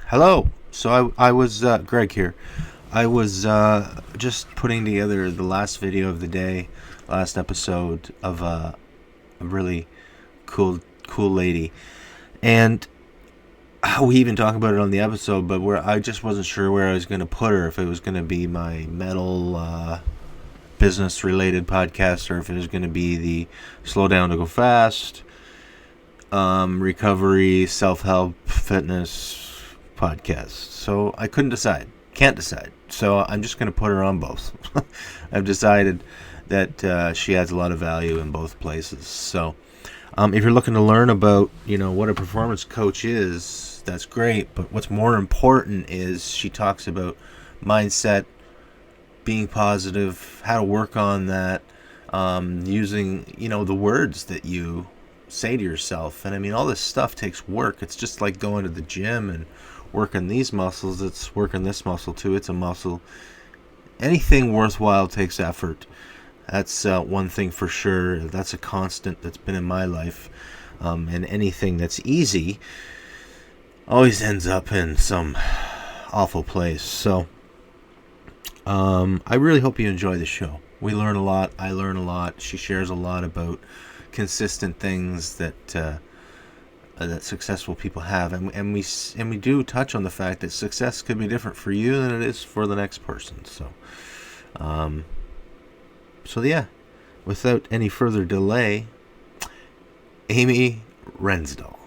Hello. So I was Greg here. I was just putting together the last video of the day, last episode of a really cool lady, and we even talked about it on the episode. But where I just wasn't sure where I was going to put her, if it was going to be my metal business related podcast, or if it was going to be the slow down to go fast, recovery, self help, fitness podcast. So I couldn't decide. Can't decide. So I'm just going to put her on both. I've decided that she adds a lot of value in both places. So if you're looking to learn about, what a performance coach is, that's great. But what's more important is she talks about mindset, being positive, how to work on that, using, the words that you say to yourself. And I mean, all this stuff takes work. It's just like going to the gym and working these muscles. It's working this muscle too. It's a muscle. Anything worthwhile takes effort. That's one thing for sure. That's a constant that's been in my life. And anything that's easy always ends up in some awful place. So I really hope you enjoy the show. We learn a lot. I learn a lot. She shares a lot about consistent things that successful people have, and we do touch on the fact that success could be different for you than it is for the next person. Um, so yeah, without any further delay, Amy Ransdell.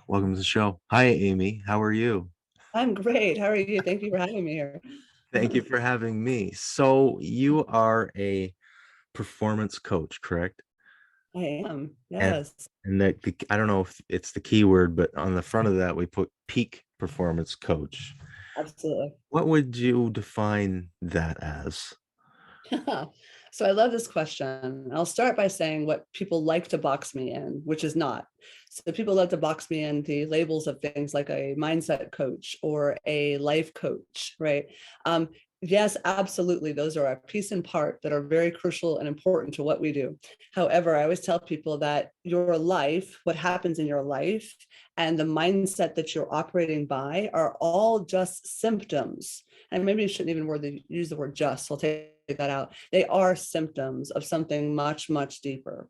Welcome to the show. Hi, Amy. How are you? I'm great. How are you? Thank you for having me here. Thank you for having me. So you are a performance coach, correct? I am. And Yes, and that I don't know if it's the key word, but on the front of that we put peak performance coach. absolutely. What would you define that as? So I love this question. I'll start by saying what people like to box me in, which is not. So people love to box me in the labels of things like a mindset coach or a life coach, right? Yes, absolutely. Those are a piece and part that are very crucial and important to what we do. However, I always tell people that your life, what happens in your life, and the mindset that you're operating by are all just symptoms. And maybe you shouldn't even use the word just. I'll take that out. They are symptoms of something much, much deeper.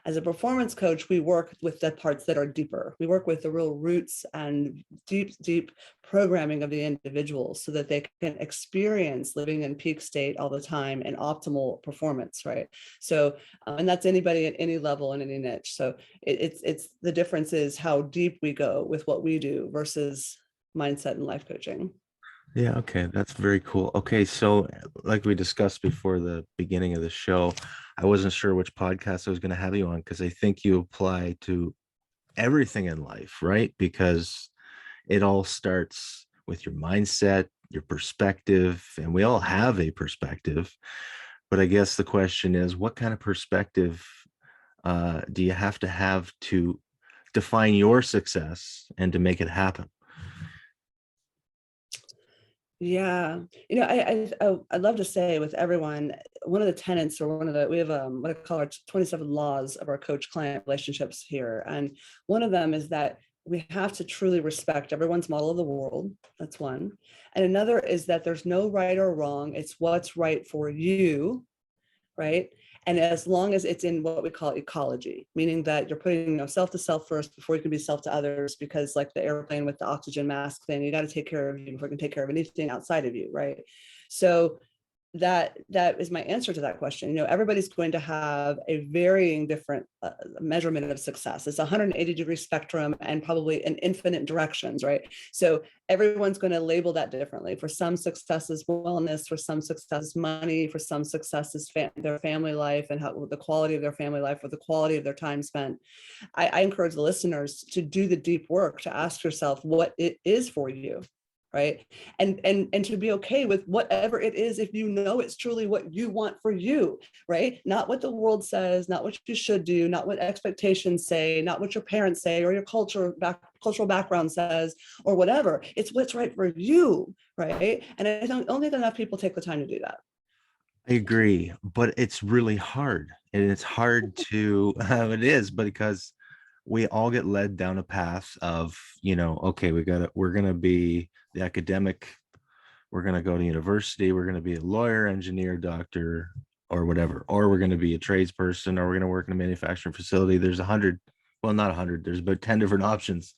As a performance coach, we work with the parts that are deeper. We work with the real roots and deep programming of the individual so that they can experience living in peak state all the time and optimal performance, right? So, and that's anybody at any level in any niche. So it's the difference is how deep we go with what we do versus mindset and life coaching. Yeah, okay, that's very cool. Okay, so like we discussed before the beginning of the show, I wasn't sure which podcast I was going to have you on because I think you apply to everything in life, right? Because it all starts with your mindset, your perspective, and we all have a perspective. But I guess the question is, what kind of perspective do you have to define your success and to make it happen? Yeah, I'd love to say with everyone, one of the tenets or one of the we have what I call our 27 laws of our coach client relationships here, and one of them is that we have to truly respect everyone's model of the world. That's one, and another is that there's no right or wrong. It's what's right for you, right? And as long as it's in what we call ecology, meaning that you're putting self to self first before you can be self to others, because like the airplane with the oxygen mask thing, you got to take care of you before you can take care of anything outside of you, right? So that is my answer to that question. Everybody's going to have a varying different measurement of success. It's a 180-degree spectrum and probably in infinite directions, right? So everyone's going to label that differently. For some, success is wellness. For some, success is money. For some, success is their family life and how the quality of their family life or the quality of their time spent. I encourage the listeners to do the deep work, to ask yourself what it is for you, right? And to be okay with whatever it is, if you know it's truly what you want for you, right? Not what the world says, not what you should do, not what expectations say, not what your parents say or your cultural background says or whatever. It's what's right for you, right? And I don't think enough people take the time to do that. I agree, but it's really hard, and it's hard to it is because we all get led down a path of, okay, we're going to be the academic, we're going to go to university, we're going to be a lawyer, engineer, doctor, or whatever, or we're going to be a tradesperson, or we're going to work in a manufacturing facility. There's 100, well, not 100, there's about 10 different options.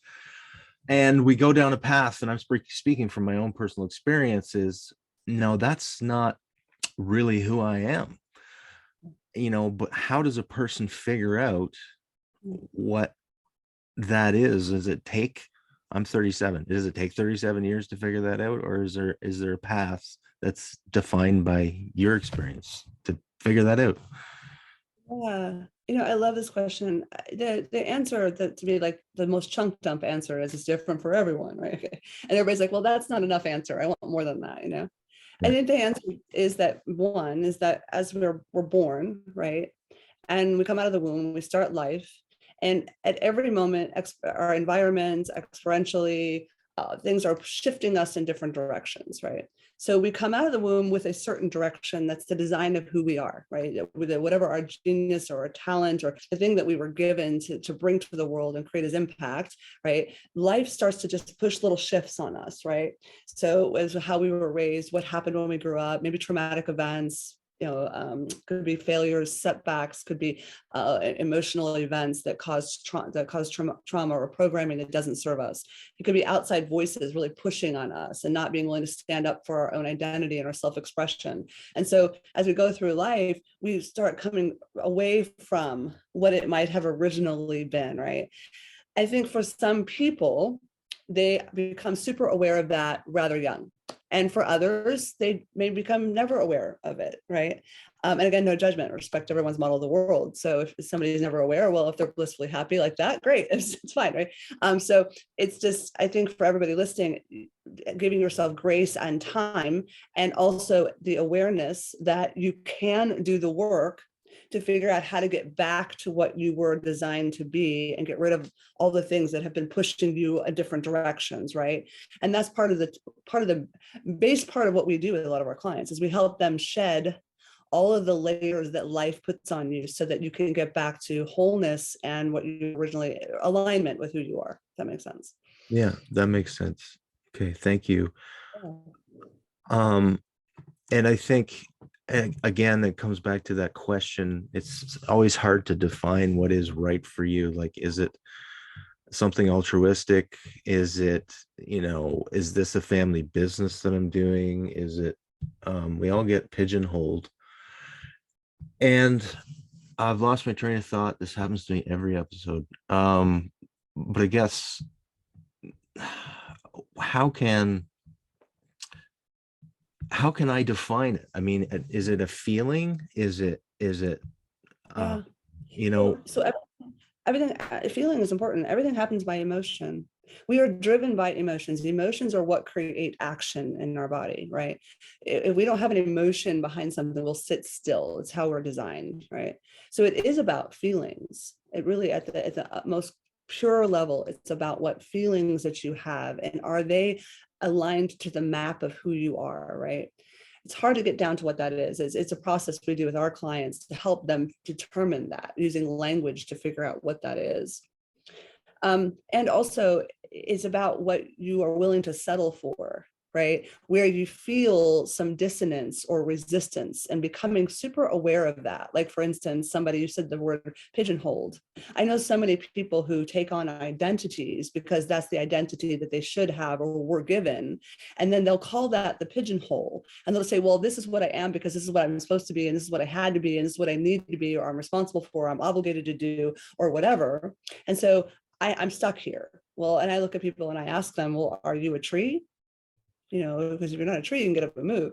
And we go down a path, and I'm speaking from my own personal experiences. No, that's not really who I am, but how does a person figure out what that is? I'm 37. Does it take 37 years to figure that out? Or is there a path that's defined by your experience to figure that out? Yeah, I love this question. The answer that to me, like the most chunk dump answer is it's different for everyone, right? Okay. And everybody's like, well, that's not enough answer. I want more than that. I Right. think the answer is that one is that as we're born, right? And we come out of the womb, we start life. And at every moment, our environments experientially, things are shifting us in different directions, right? So we come out of the womb with a certain direction that's the design of who we are, right? With whatever our genius or our talent or the thing that we were given to bring to the world and create as impact, right? Life starts to just push little shifts on us, right? So as how we were raised, what happened when we grew up, maybe traumatic events, could be failures, setbacks, could be emotional events that cause trauma or programming that doesn't serve us. It could be outside voices really pushing on us and not being willing to stand up for our own identity and our self-expression. And so as we go through life, we start coming away from what it might have originally been, right? I think for some people, they become super aware of that rather young. And for others, they may become never aware of it, right? And again, no judgment, respect everyone's model of the world. So if somebody is never aware, well, if they're blissfully happy like that, great, it's fine, right? So it's just, I think for everybody listening, giving yourself grace and time, and also the awareness that you can do the work to figure out how to get back to what you were designed to be and get rid of all the things that have been pushing you in different directions, right? And that's part of the base part of what we do with a lot of our clients is we help them shed all of the layers that life puts on you so that you can get back to wholeness and what you originally alignment with who you are. If that makes sense. Yeah, that makes sense. Okay, thank you. Yeah. And I think, again, it comes back to that question. It's always hard to define what is right for you. Like, is it something altruistic? Is it, is this a family business that I'm doing? Is it, we all get pigeonholed. And I've lost my train of thought. This happens to me every episode. But I guess, how can I define it? I mean, is it a feeling? Is it, Yeah. you know, So everything, feeling is important. Everything happens by emotion. We are driven by emotions. The emotions are what create action in our body, right? If we don't have an emotion behind something, we'll sit still. It's how we're designed, right? So it is about feelings. It really, at the most pure level, it's about what feelings that you have, and are they aligned to the map of who you are, right? It's hard to get down to what that is. It's a process we do with our clients to help them determine that, using language to figure out what that is. And also, it's about what you are willing to settle for, right? Where you feel some dissonance or resistance, and becoming super aware of that. Like, for instance, somebody, you said the word pigeonholed. I know so many people who take on identities because that's the identity that they should have or were given. And then they'll call that the pigeonhole. And they'll say, well, this is what I am because this is what I'm supposed to be, and this is what I had to be, and this is what I need to be, or I'm responsible for, or I'm obligated to do, or whatever. And so I'm stuck here. Well, and I look at people and I ask them, well, are you a tree? Because if you're not a tree, you can get up and move.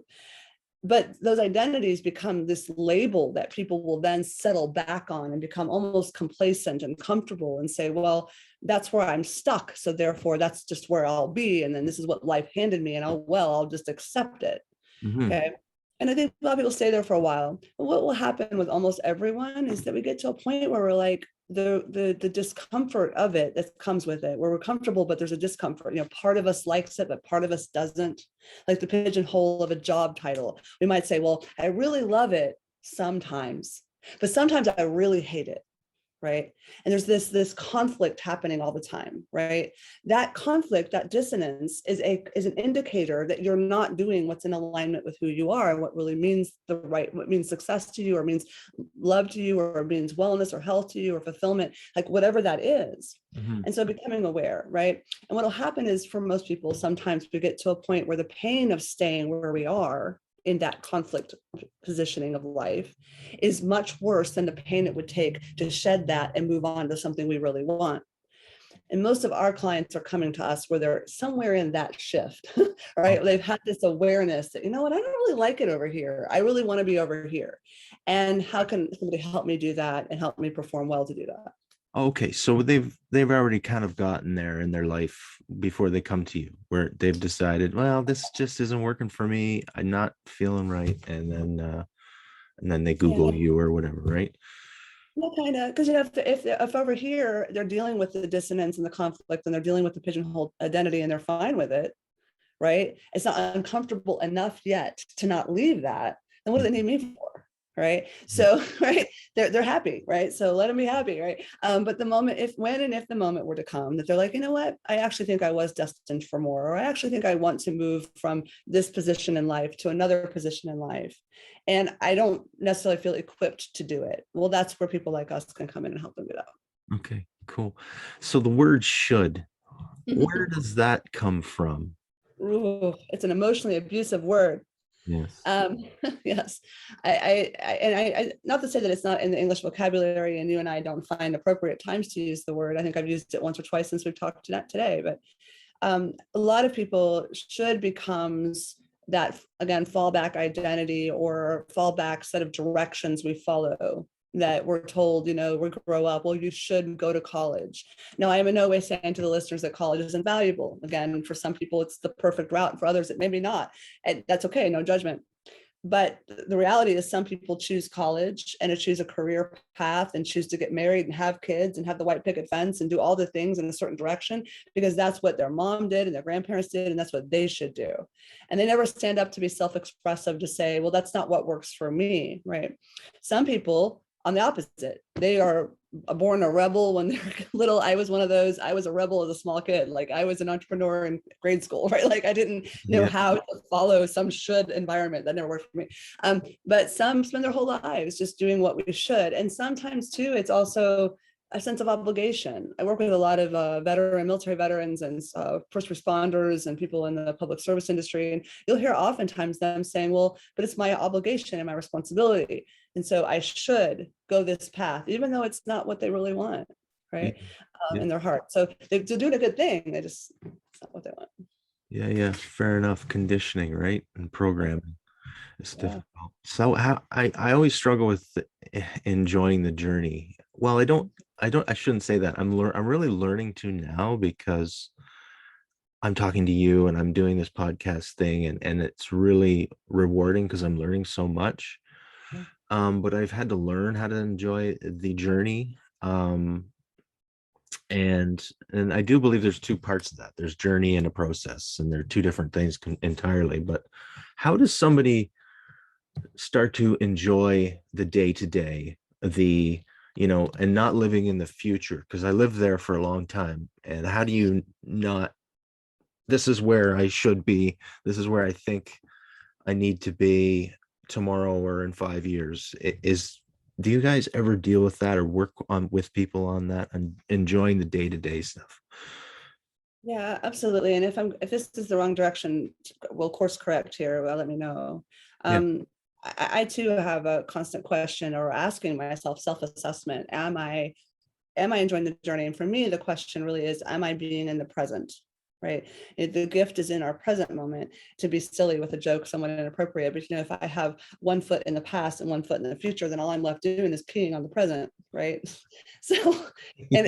But those identities become this label that people will then settle back on and become almost complacent and comfortable and say, well, that's where I'm stuck. So therefore, that's just where I'll be. And then this is what life handed me. And I'll just accept it. Okay. And I think a lot of people stay there for a while. But what will happen with almost everyone is that we get to a point where we're like, the discomfort of it that comes with it, where we're comfortable, but there's a discomfort. Part of us likes it, but part of us doesn't. Like the pigeonhole of a job title. We might say, well, I really love it sometimes, but sometimes I really hate it. right? And there's this conflict happening all the time, right? That conflict, that dissonance is an indicator that you're not doing what's in alignment with who you are and what really means what means success to you, or means love to you, or means wellness or health to you, or fulfillment, like whatever that is. Mm-hmm. And so becoming aware, right? And what'll happen is, for most people, sometimes we get to a point where the pain of staying where we are in that conflict positioning of life is much worse than the pain it would take to shed that and move on to something we really want. And most of our clients are coming to us where they're somewhere in that shift, right? They've had this awareness that, you know what, I don't really like it over here. I really want to be over here. And how can somebody help me do that and help me perform well to do that? Okay, so they've already kind of gotten there in their life before they come to you, where they've decided, well, this just isn't working for me. I'm not feeling right, and then they Google you or whatever, right? Well, kind of, because if over here they're dealing with the dissonance and the conflict, and they're dealing with the pigeonhole identity, and they're fine with it, right? It's not uncomfortable enough yet to not leave that. Then what do they need me for? Right. So, right, they're happy, right? So let them be happy, right? But the moment, if the moment were to come that they're like, you know what, I actually think I was destined for more, or I actually think I want to move from this position in life to another position in life, and I don't necessarily feel equipped to do it. Well, that's where people like us can come in and help them do that. Okay, cool. So the word should, where does that come from? Ooh, it's an emotionally abusive word. Yes. Yes, I not to say that it's not in the English vocabulary, and you and I don't find appropriate times to use the word. I think I've used it once or twice since we've talked today, but a lot of people, should becomes that, again, fallback identity or fallback set of directions we follow, that we're told, we grow up, well, you should go to college. Now, I am in no way saying to the listeners that college isn't valuable. Again, for some people, it's the perfect route. For others, it maybe not. And that's okay, no judgment. But the reality is, some people choose college and choose a career path and choose to get married and have kids and have the white picket fence and do all the things in a certain direction because that's what their mom did and their grandparents did, and that's what they should do. And they never stand up to be self-expressive to say, well, that's not what works for me, right? Some people, on the opposite, they are born a rebel when they're little. I was one of those. I was a rebel as a small kid. Like, I was an entrepreneur in grade school, right? Like, I didn't know how to follow some should environment. That never worked for me. But some spend their whole lives just doing what we should. And sometimes too, it's also a sense of obligation. I work with a lot of military veterans and first responders and people in the public service industry. And you'll hear oftentimes them saying, well, but it's my obligation and my responsibility. And so I should go this path, even though it's not what they really want, right? In their heart. So they're doing a good thing. It's not what they want. Yeah. Fair enough. Conditioning, right? And programming. It's difficult. So I always struggle with enjoying the journey. Well, I shouldn't say that. I'm really learning to now, because I'm talking to you and I'm doing this podcast thing, and it's really rewarding because I'm learning so much. But I've had to learn how to enjoy the journey. And I do believe there's two parts of that. There's journey and a process, and they're two different things entirely. But how does somebody start to enjoy the day-to-day, and not living in the future? Because I lived there for a long time. And how do you not, this is where I should be, this is where I think I need to be tomorrow or in 5 years? Do you guys ever deal with that or work with people on that and enjoying the day-to-day stuff? Yeah, absolutely. And if this is the wrong direction, we'll course correct here. Well, let me know. I too have a constant question, or asking myself, self-assessment. Am I enjoying the journey? And for me, the question really is, am I being in the present? Right? The gift is in our present moment. To be silly with a joke, somewhat inappropriate, but if I have one foot in the past and one foot in the future, then all I'm left doing is peeing on the present, right? So, and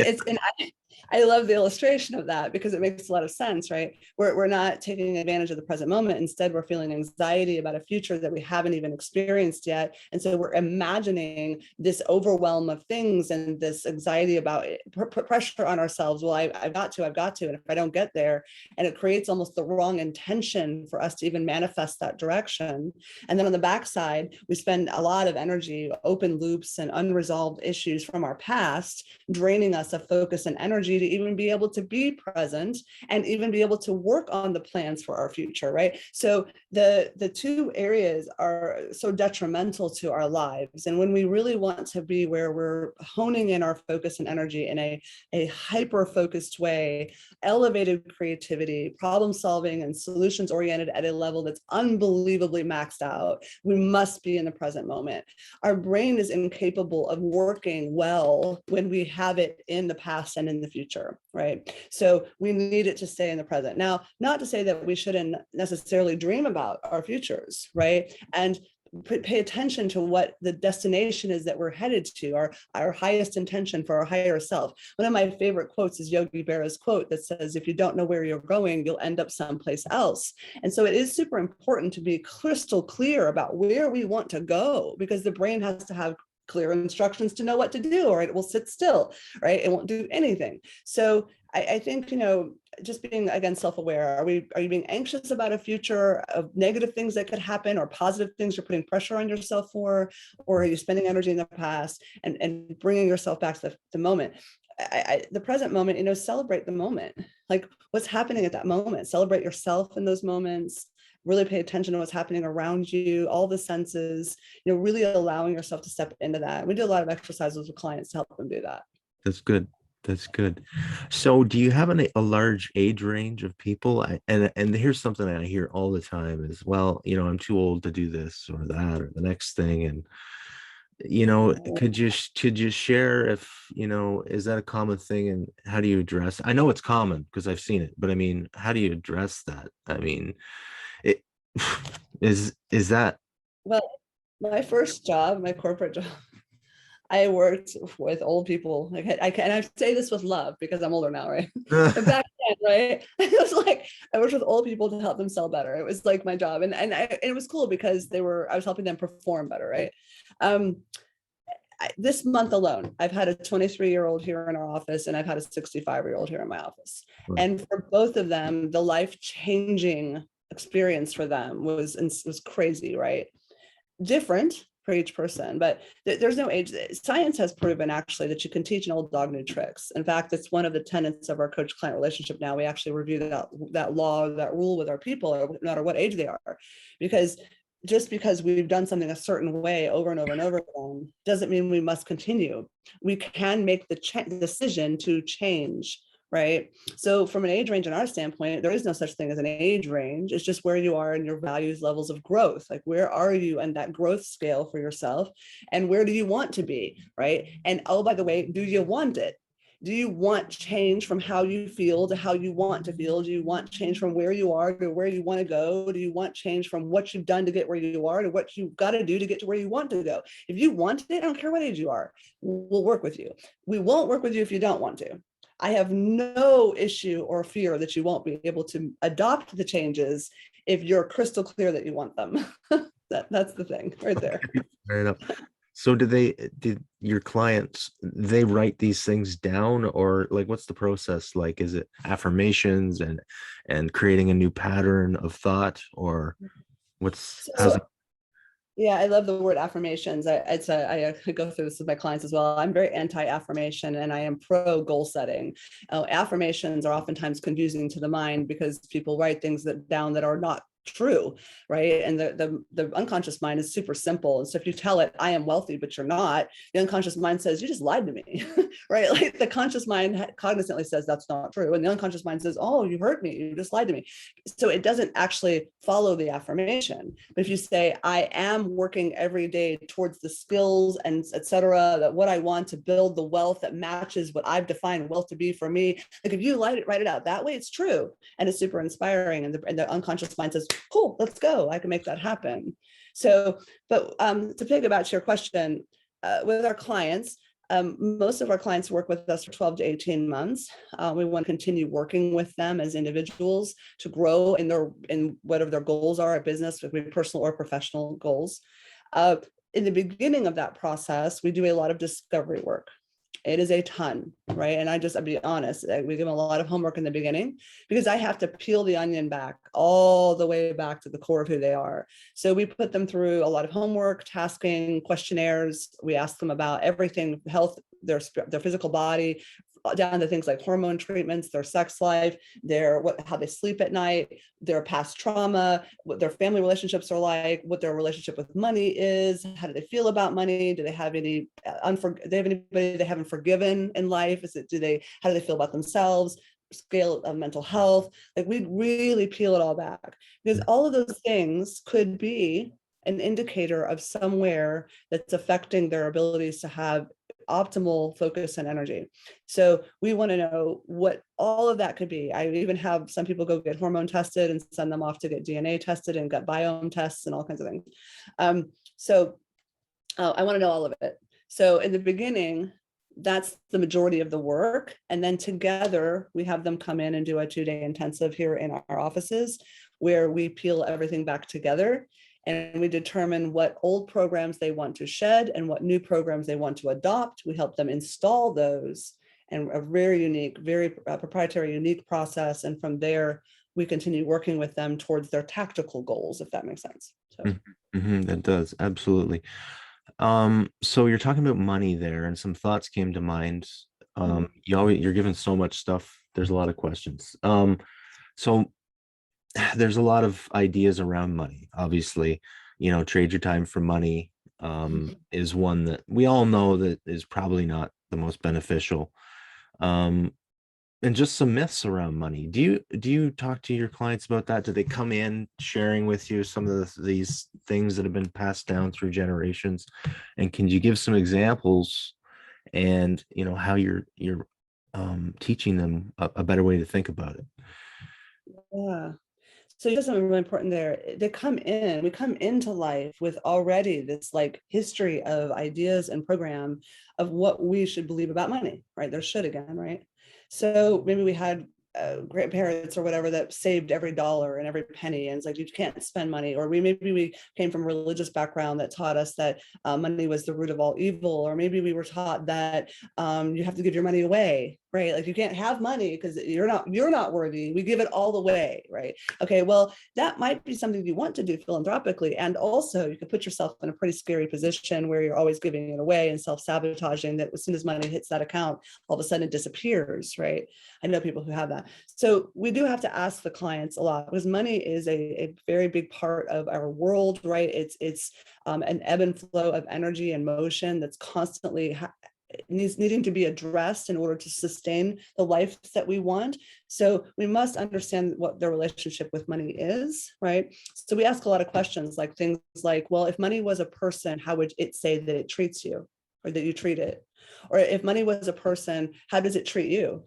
I love the illustration of that because it makes a lot of sense, right? We're not taking advantage of the present moment. Instead, we're feeling anxiety about a future that we haven't even experienced yet. And so we're imagining this overwhelm of things and this anxiety about it, pressure on ourselves. Well, I've got to, and if I don't get there, and it creates almost the wrong intention for us to even manifest that direction. And then on the backside, we spend a lot of energy, open loops and unresolved issues from our past, draining us of focus and energy to even be able to be present and even be able to work on the plans for our future, right? So the two areas are so detrimental to our lives. And when we really want to be where we're honing in our focus and energy in a hyper-focused way, elevated creativity, problem solving, and solutions oriented at a level that's unbelievably maxed out, we must be in the present moment. Our brain is incapable of working well when we have it in the past and in the future, right? So we need it to stay in the present. Now, not to say that we shouldn't necessarily dream about our futures, right? And pay attention to what the destination is that we're headed to, our highest intention for our higher self. One of my favorite quotes is Yogi Berra's quote that says, if you don't know where you're going, you'll end up someplace else. And so it is super important to be crystal clear about where we want to go, because the brain has to have clear instructions to know what to do, or it will sit still, right? It won't do anything. So I think, just being, again, self-aware. Are you being anxious about a future of negative things that could happen, or positive things you're putting pressure on yourself for, or are you spending energy in the past and bringing yourself back to the moment? The present moment, celebrate the moment, like what's happening at that moment. Celebrate yourself in those moments. Really pay attention to what's happening around you, all the senses, really allowing yourself to step into that. We do a lot of exercises with clients to help them do that. That's good. That's good. So do you have a large age range of people? And here's something I hear all the time is, well, I'm too old to do this or that or the next thing. And, could you share if, is that a common thing, and how do you address? I know it's common because I've seen it, but I mean, how do you address that? I mean, it is that Well, my first job, my corporate job, I worked with old people. Like and I say this with love because I'm older now, right? But back then, right? It was like I worked with old people to help them sell better. It was like my job, and it was cool because I was helping them perform better, right? This month alone, I've had a 23-year-old here in our office, and I've had a 65-year-old here in my office. And for both of them, the life-changing experience for them was crazy, right? Different for each person, but there's no age. Science has proven actually that you can teach an old dog new tricks. In fact, it's one of the tenets of our coach-client relationship now. We actually review that law, that rule with our people, no matter what age they are, because just because we've done something a certain way over and over and over again doesn't mean we must continue. We can make the decision to change, right? So from an age range in our standpoint, there is no such thing as an age range. It's just where you are in your values levels of growth. Like, where are you in that growth scale for yourself, and where do you want to be, right? And oh, by the way, do you want it? Do you want change from how you feel to how you want to feel? Do you want change from where you are to where you want to go? Do you want change from what you've done to get where you are to what you've got to do to get to where you want to go? If you want it, I don't care what age you are, we'll work with you. We won't work with you if you don't want to. I have no issue or fear that you won't be able to adopt the changes if you're crystal clear that you want them. That's the thing right there. Fair enough. So did your clients, they write these things down, or like, what's the process like? Is it affirmations and creating a new pattern of thought, or Yeah, I love the word affirmations. I go through this with my clients as well. I'm very anti-affirmation, and I am pro goal setting. Affirmations are oftentimes confusing to the mind because people write things down that are not true, right? And the unconscious mind is super simple. And so if you tell it, I am wealthy, but you're not, the unconscious mind says, you just lied to me, right? Like, the conscious mind cognizantly says that's not true. And the unconscious mind says, oh, you hurt me, you just lied to me. So it doesn't actually follow the affirmation. But if you say, I am working every day towards the skills and etc., that what I want to build the wealth that matches what I've defined wealth to be for me, like, if you write it out that way, it's true. And it's super inspiring. And the unconscious mind says, cool, let's go. I can make that happen. So, but to piggyback to your question, with our clients, Most of our clients work with us for 12 to 18 months. We want to continue working with them as individuals to grow in whatever their goals are at business, whether it be personal or professional goals. In the beginning of that process, we do a lot of discovery work. It is a ton, right? And I'll be honest, we give them a lot of homework in the beginning because I have to peel the onion back all the way back to the core of who they are. So we put them through a lot of homework, tasking, questionnaires. We ask them about everything, health, their physical body, down to things like hormone treatments, their sex life, how they sleep at night, their past trauma, what their family relationships are like, what their relationship with money is, how do they feel about money, do they have any anybody they haven't forgiven in life, how do they feel about themselves, scale of mental health. Like, we really peel it all back because all of those things could be an indicator of somewhere that's affecting their abilities to have optimal focus and energy. So we want to know what all of that could be. I even have some people go get hormone tested and send them off to get DNA tested and gut biome tests and all kinds of things. I want to know all of it. So in the beginning, that's the majority of the work. And then together we have them come in and do a 2-day intensive here in our offices where we peel everything back together. And we determine what old programs they want to shed and what new programs they want to adopt. We help them install those, and a very unique, very proprietary, unique process. And from there, we continue working with them towards their tactical goals, if that makes sense. So. Mm-hmm, that does, absolutely. So you're talking about money there, and some thoughts came to mind. You're given so much stuff. There's a lot of questions. So there's a lot of ideas around money. Obviously, trade your time for money is one that we all know that is probably not the most beneficial. And just some myths around money. Do you talk to your clients about that? Do they come in sharing with you some of these things that have been passed down through generations? And can you give some examples and how you're teaching them a better way to think about it? Yeah. So you said something really important there. We come into life with already this like history of ideas and program of what we should believe about money, right? There's should again, right? So maybe we had grandparents or whatever that saved every dollar and every penny, and it's like, you can't spend money. Or maybe we came from a religious background that taught us that money was the root of all evil. Or maybe we were taught that you have to give your money away, right? Like, you can't have money because you're not worthy. We give it all away, right? Okay, well, that might be something you want to do philanthropically, and also you can put yourself in a pretty scary position where you're always giving it away and self-sabotaging, that as soon as money hits that account, all of a sudden it disappears, right? I know people who have that. So we do have to ask the clients a lot, because money is a very big part of our world, right? It's an ebb and flow of energy and motion that's constantly needing to be addressed in order to sustain the life that we want. So we must understand what their relationship with money is, right? So we ask a lot of questions, like things like, well, if money was a person, how would it say that it treats you, or that you treat it? Or if money was a person, how does it treat you?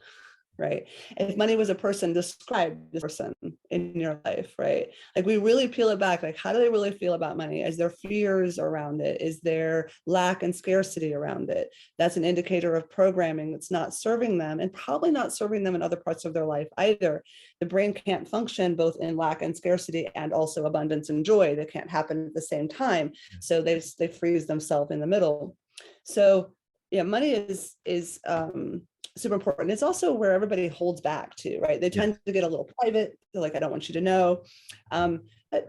Right? If money was a person, describe this person in your life, right? Like, we really peel it back. Like, how do they really feel about money? Is there fears around it? Is there lack and scarcity around it? That's an indicator of programming that's not serving them, and probably not serving them in other parts of their life either. The brain can't function both in lack and scarcity and also abundance and joy. They can't happen at the same time. So they freeze themselves in the middle. So yeah, money is super important. It's also where everybody holds back too, right? They tend to get a little private. They're like, I don't want you to know. But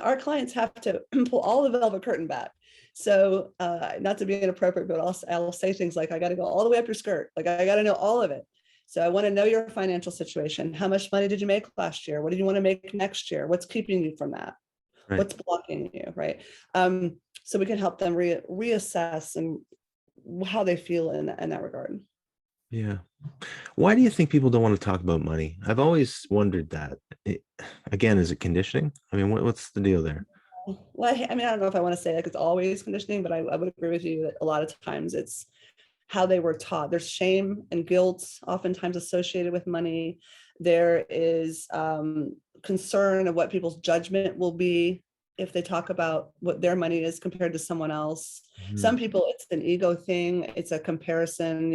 our clients have to pull all the velvet curtain back. So not to be inappropriate, but I'll say things like, I got to go all the way up your skirt. Like, I got to know all of it. So I want to know your financial situation. How much money did you make last year? What did you want to make next year? What's keeping you from that? Right. What's blocking you, right? So we can help them reassess and how they feel in that regard. Yeah. Why do you think people don't want to talk about money? I've always wondered that. Again, is it conditioning? I mean, what's the deal there? Well, I mean, I don't know if I want to say like it's always conditioning, but I would agree with you that a lot of times it's how they were taught. There's shame and guilt oftentimes associated with money. There is concern of what people's judgment will be if they talk about what their money is compared to someone else. Mhm. Some people, it's an ego thing. It's a comparison,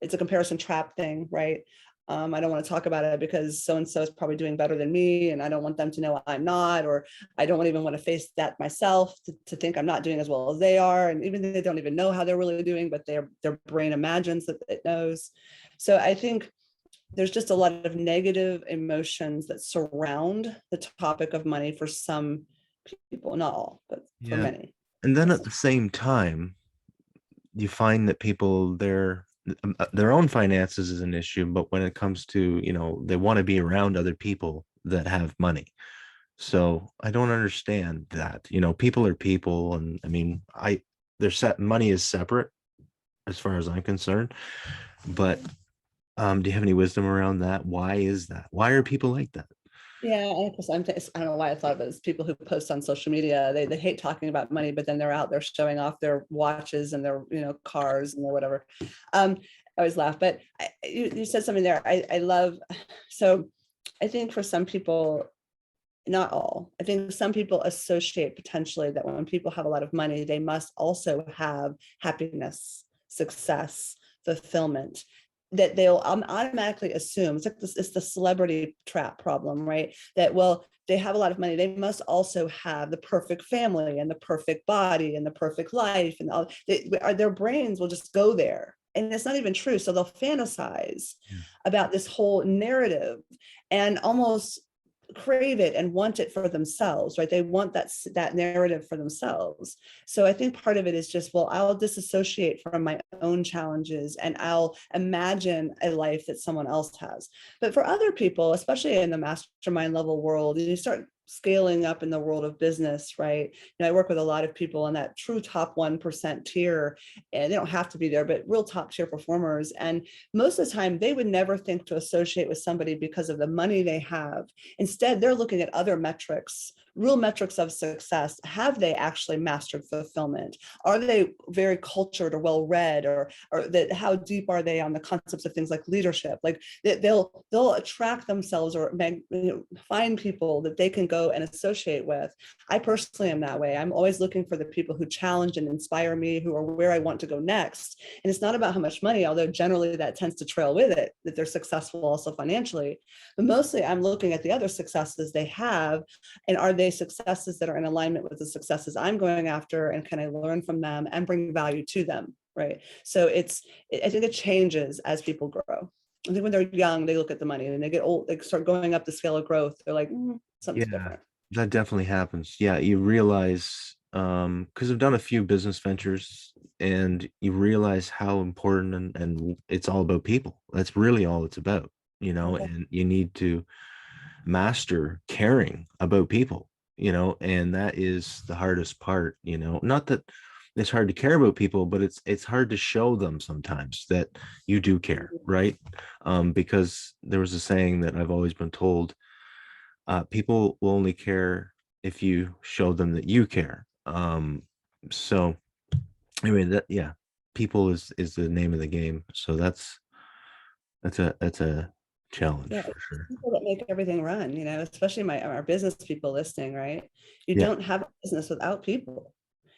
it's a comparison trap thing, right? I don't want to talk about it because so-and-so is probably doing better than me, and I don't want them to know I'm not, or I don't even want to face that myself to think I'm not doing as well as they are. And even they don't even know how they're really doing, but their brain imagines that it knows. So I think there's just a lot of negative emotions that surround the topic of money for some people, not all, but for Yeah. many. And then Yes. at the same time, you find that people their own finances is an issue, but when it comes to, they want to be around other people that have money. So I don't understand that. People are people, and I mean, they're set money is separate as far as I'm concerned. But do you have any wisdom around that? Why is that? Why are people like that? Yeah, I don't know why I thought of it as people who post on social media. They hate talking about money, but then they're out there showing off their watches and their cars and their whatever. I always laugh, but you said something there. I love. So I think for some people, not all, I think some people associate potentially that when people have a lot of money, they must also have happiness, success, fulfillment, that they'll automatically assume it's like this, it's the celebrity trap problem, right? That, well, they have a lot of money, they must also have the perfect family and the perfect body and the perfect life, and all their brains will just go there, and it's not even true. So they'll fantasize about this whole narrative and almost crave it and want it for themselves, right? They want that narrative for themselves. So I think part of it is just, well, I'll disassociate from my own challenges and I'll imagine a life that someone else has. But for other people, especially in the mastermind level world, you start scaling up in the world of business, right? I work with a lot of people on that true top 1% tier, and they don't have to be there, but real top tier performers. And most of the time, they would never think to associate with somebody because of the money they have. Instead, they're looking at other metrics, real metrics of success. Have they actually mastered fulfillment? Are they very cultured or well-read, or that how deep are they on the concepts of things like leadership? Like they'll attract themselves or find people that they can go and associate with. I personally am that way. I'm always looking for the people who challenge and inspire me, who are where I want to go next. And it's not about how much money, although generally that tends to trail with it, that they're successful also financially. But mostly I'm looking at the other successes they have, and are they successes that are in alignment with the successes I'm going after, and can I learn from them and bring value to them, right? So I think it changes as people grow. I think when they're young, they look at the money, and they get old, they start going up the scale of growth. They're like, something's Yeah, different. that definitely happens. Yeah, you realize, because I've done a few business ventures, and you realize how important, and it's all about people. That's really all it's about, Okay. and you need to master caring about people, and that is the hardest part, not that it's hard to care about people, but it's hard to show them sometimes that you do care, right? Because there was a saying that I've always been told, people will only care if you show them that you care. So anyway, that, yeah, people is the name of the game. So that's a challenge Yeah, for it's sure. people that make everything run, especially our business people listening, right? You Yeah. don't have a business without people.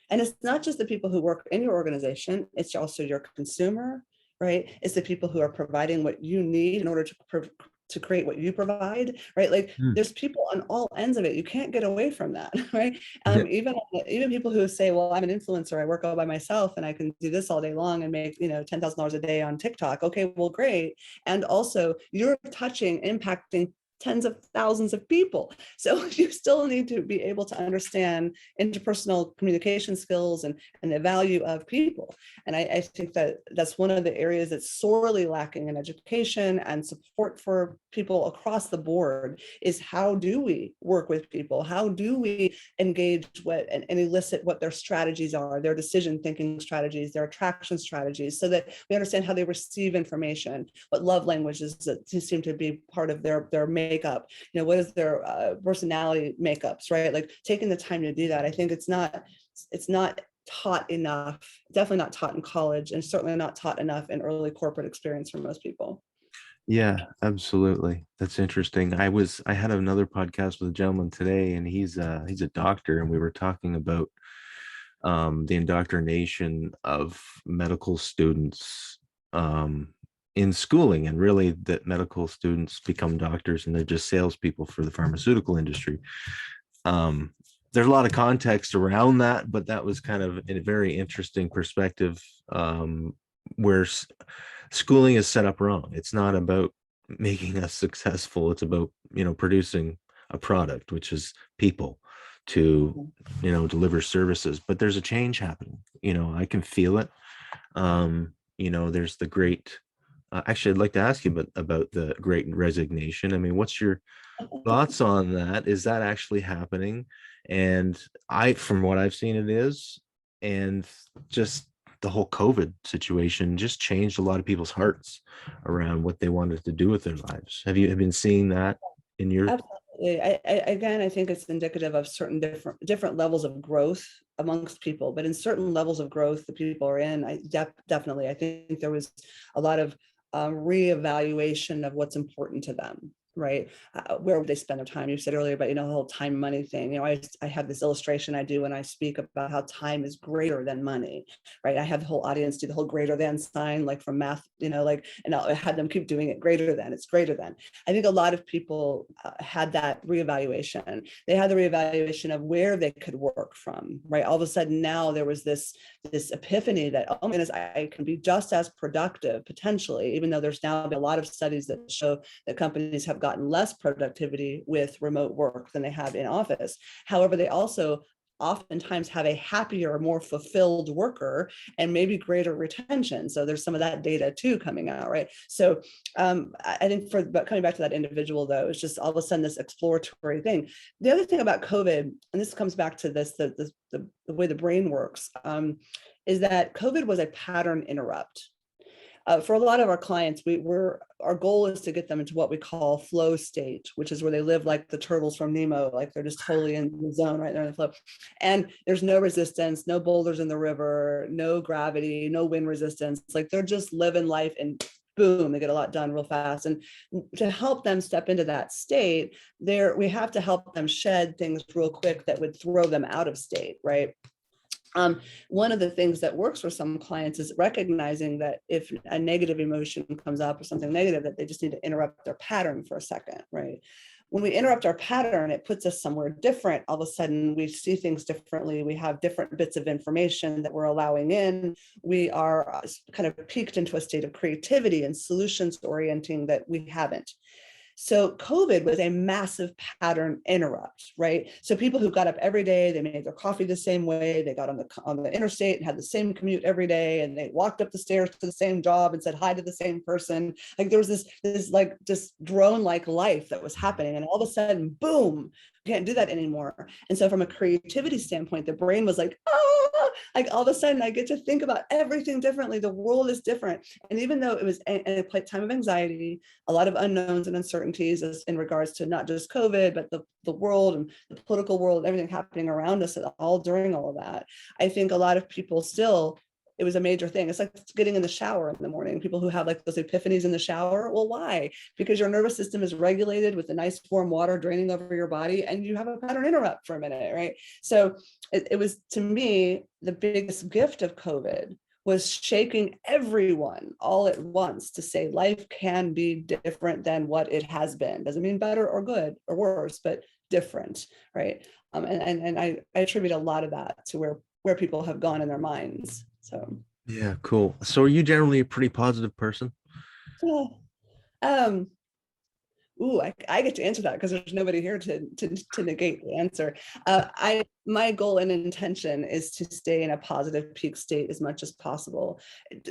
And it's not just the people who work in your organization, it's also your consumer, right? It's the people who are providing what you need in order to create what you provide, right? Like Hmm. there's people on all ends of it. You can't get away from that, right? Yeah. Even people who say, well, I'm an influencer, I work all by myself and I can do this all day long and make, $10,000 a day on TikTok. Okay, well, great. And also you're touching, impacting tens of thousands of people. So you still need to be able to understand interpersonal communication skills and the value of people. And I think that that's one of the areas that's sorely lacking in education and support for people across the board, is how do we work with people? How do we engage and elicit what their strategies are, their decision thinking strategies, their attraction strategies, so that we understand how they receive information, what love languages that seem to be part of their makeup, what is their personality makeups, right? Like taking the time to do that. I think it's not taught enough, definitely not taught in college, and certainly not taught enough in early corporate experience for most people. Yeah, absolutely. That's interesting. I had another podcast with a gentleman today, and he's a doctor, and we were talking about the indoctrination of medical students in schooling, and really that medical students become doctors and they're just salespeople for the pharmaceutical industry. Um, there's a lot of context around that, but that was kind of a very interesting perspective, where schooling is set up wrong. It's not about making us successful. It's about, producing a product, which is people to, deliver services. But there's a change happening. I can feel it. There's the great, actually, I'd like to ask you about the great resignation. I mean, what's your thoughts on that? Is that actually happening? And from what I've seen, it is. And just the whole COVID situation just changed a lot of people's hearts around what they wanted to do with their lives. Have been seeing that in your? Absolutely. Again, I think it's indicative of certain different levels of growth amongst people, but in certain levels of growth the people are in, definitely, I think there was a lot of reevaluation of what's important to them, right? Where would they spend their time? You said earlier about, the whole time money thing. I have this illustration I do when I speak about how time is greater than money, right? I have the whole audience do the whole greater than sign, like from math, and I had them keep doing it, greater than, it's greater than. I think a lot of people had that reevaluation. They had the reevaluation of where they could work from, right? All of a sudden now there was this epiphany that, oh my goodness, I can be just as productive potentially, even though there's now been a lot of studies that show that companies have gotten less productivity with remote work than they have in office. However, they also oftentimes have a happier, more fulfilled worker and maybe greater retention. So there's some of that data too coming out, right? So I think but coming back to that individual though, it's just all of a sudden this exploratory thing. The other thing about COVID, and this comes back to this, the way the brain works, is that COVID was a pattern interrupt. For a lot of our clients, our goal is to get them into what we call flow state, which is where they live like the turtles from Nemo, like they're just totally in the zone, right there in the flow. And there's no resistance, no boulders in the river, no gravity, no wind resistance. Like they're just living life and boom, they get a lot done real fast. And to help them step into that state, we have to help them shed things real quick that would throw them out of state, right? One of the things that works for some clients is recognizing that if a negative emotion comes up or something negative, that they just need to interrupt their pattern for a second, right? When we interrupt our pattern, it puts us somewhere different. All of a sudden, we see things differently. We have different bits of information that we're allowing in. We are kind of peaked into a state of creativity and solutions orienting that we haven't. So COVID was a massive pattern interrupt, right? So people who got up every day, they made their coffee the same way, they got on the interstate and had the same commute every day, and they walked up the stairs to the same job and said hi to the same person. Like there was this like just drone-like life that was happening, and all of a sudden, boom, you can't do that anymore. And so from a creativity standpoint, the brain was like, oh, like all of a sudden I get to think about everything differently. The world is different. And even though it was a time of anxiety, a lot of unknowns and uncertainties in regards to not just COVID, but the world and the political world, everything happening around us all during all of that. I think a lot of people still, it was a major thing. It's like getting in the shower in the morning. People who have like those epiphanies in the shower. Well, why? Because your nervous system is regulated with the nice warm water draining over your body and you have a pattern interrupt for a minute, right? So it was, to me, the biggest gift of COVID was shaking everyone all at once to say life can be different than what it has been. Doesn't mean better or good or worse, but different, right? And I attribute a lot of that to where people have gone in their minds. So Yeah, cool. So are you generally a pretty positive person? yeah. um Ooh, I get to answer that because there's nobody here to negate the answer. My goal and intention is to stay in a positive peak state as much as possible.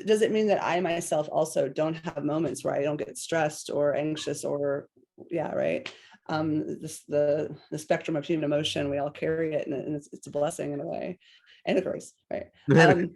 Does it mean that I myself also don't have moments where I don't get stressed or anxious or yeah, right? The spectrum of human emotion, we all carry it, and it's a blessing in a way, and a curse, right? Right,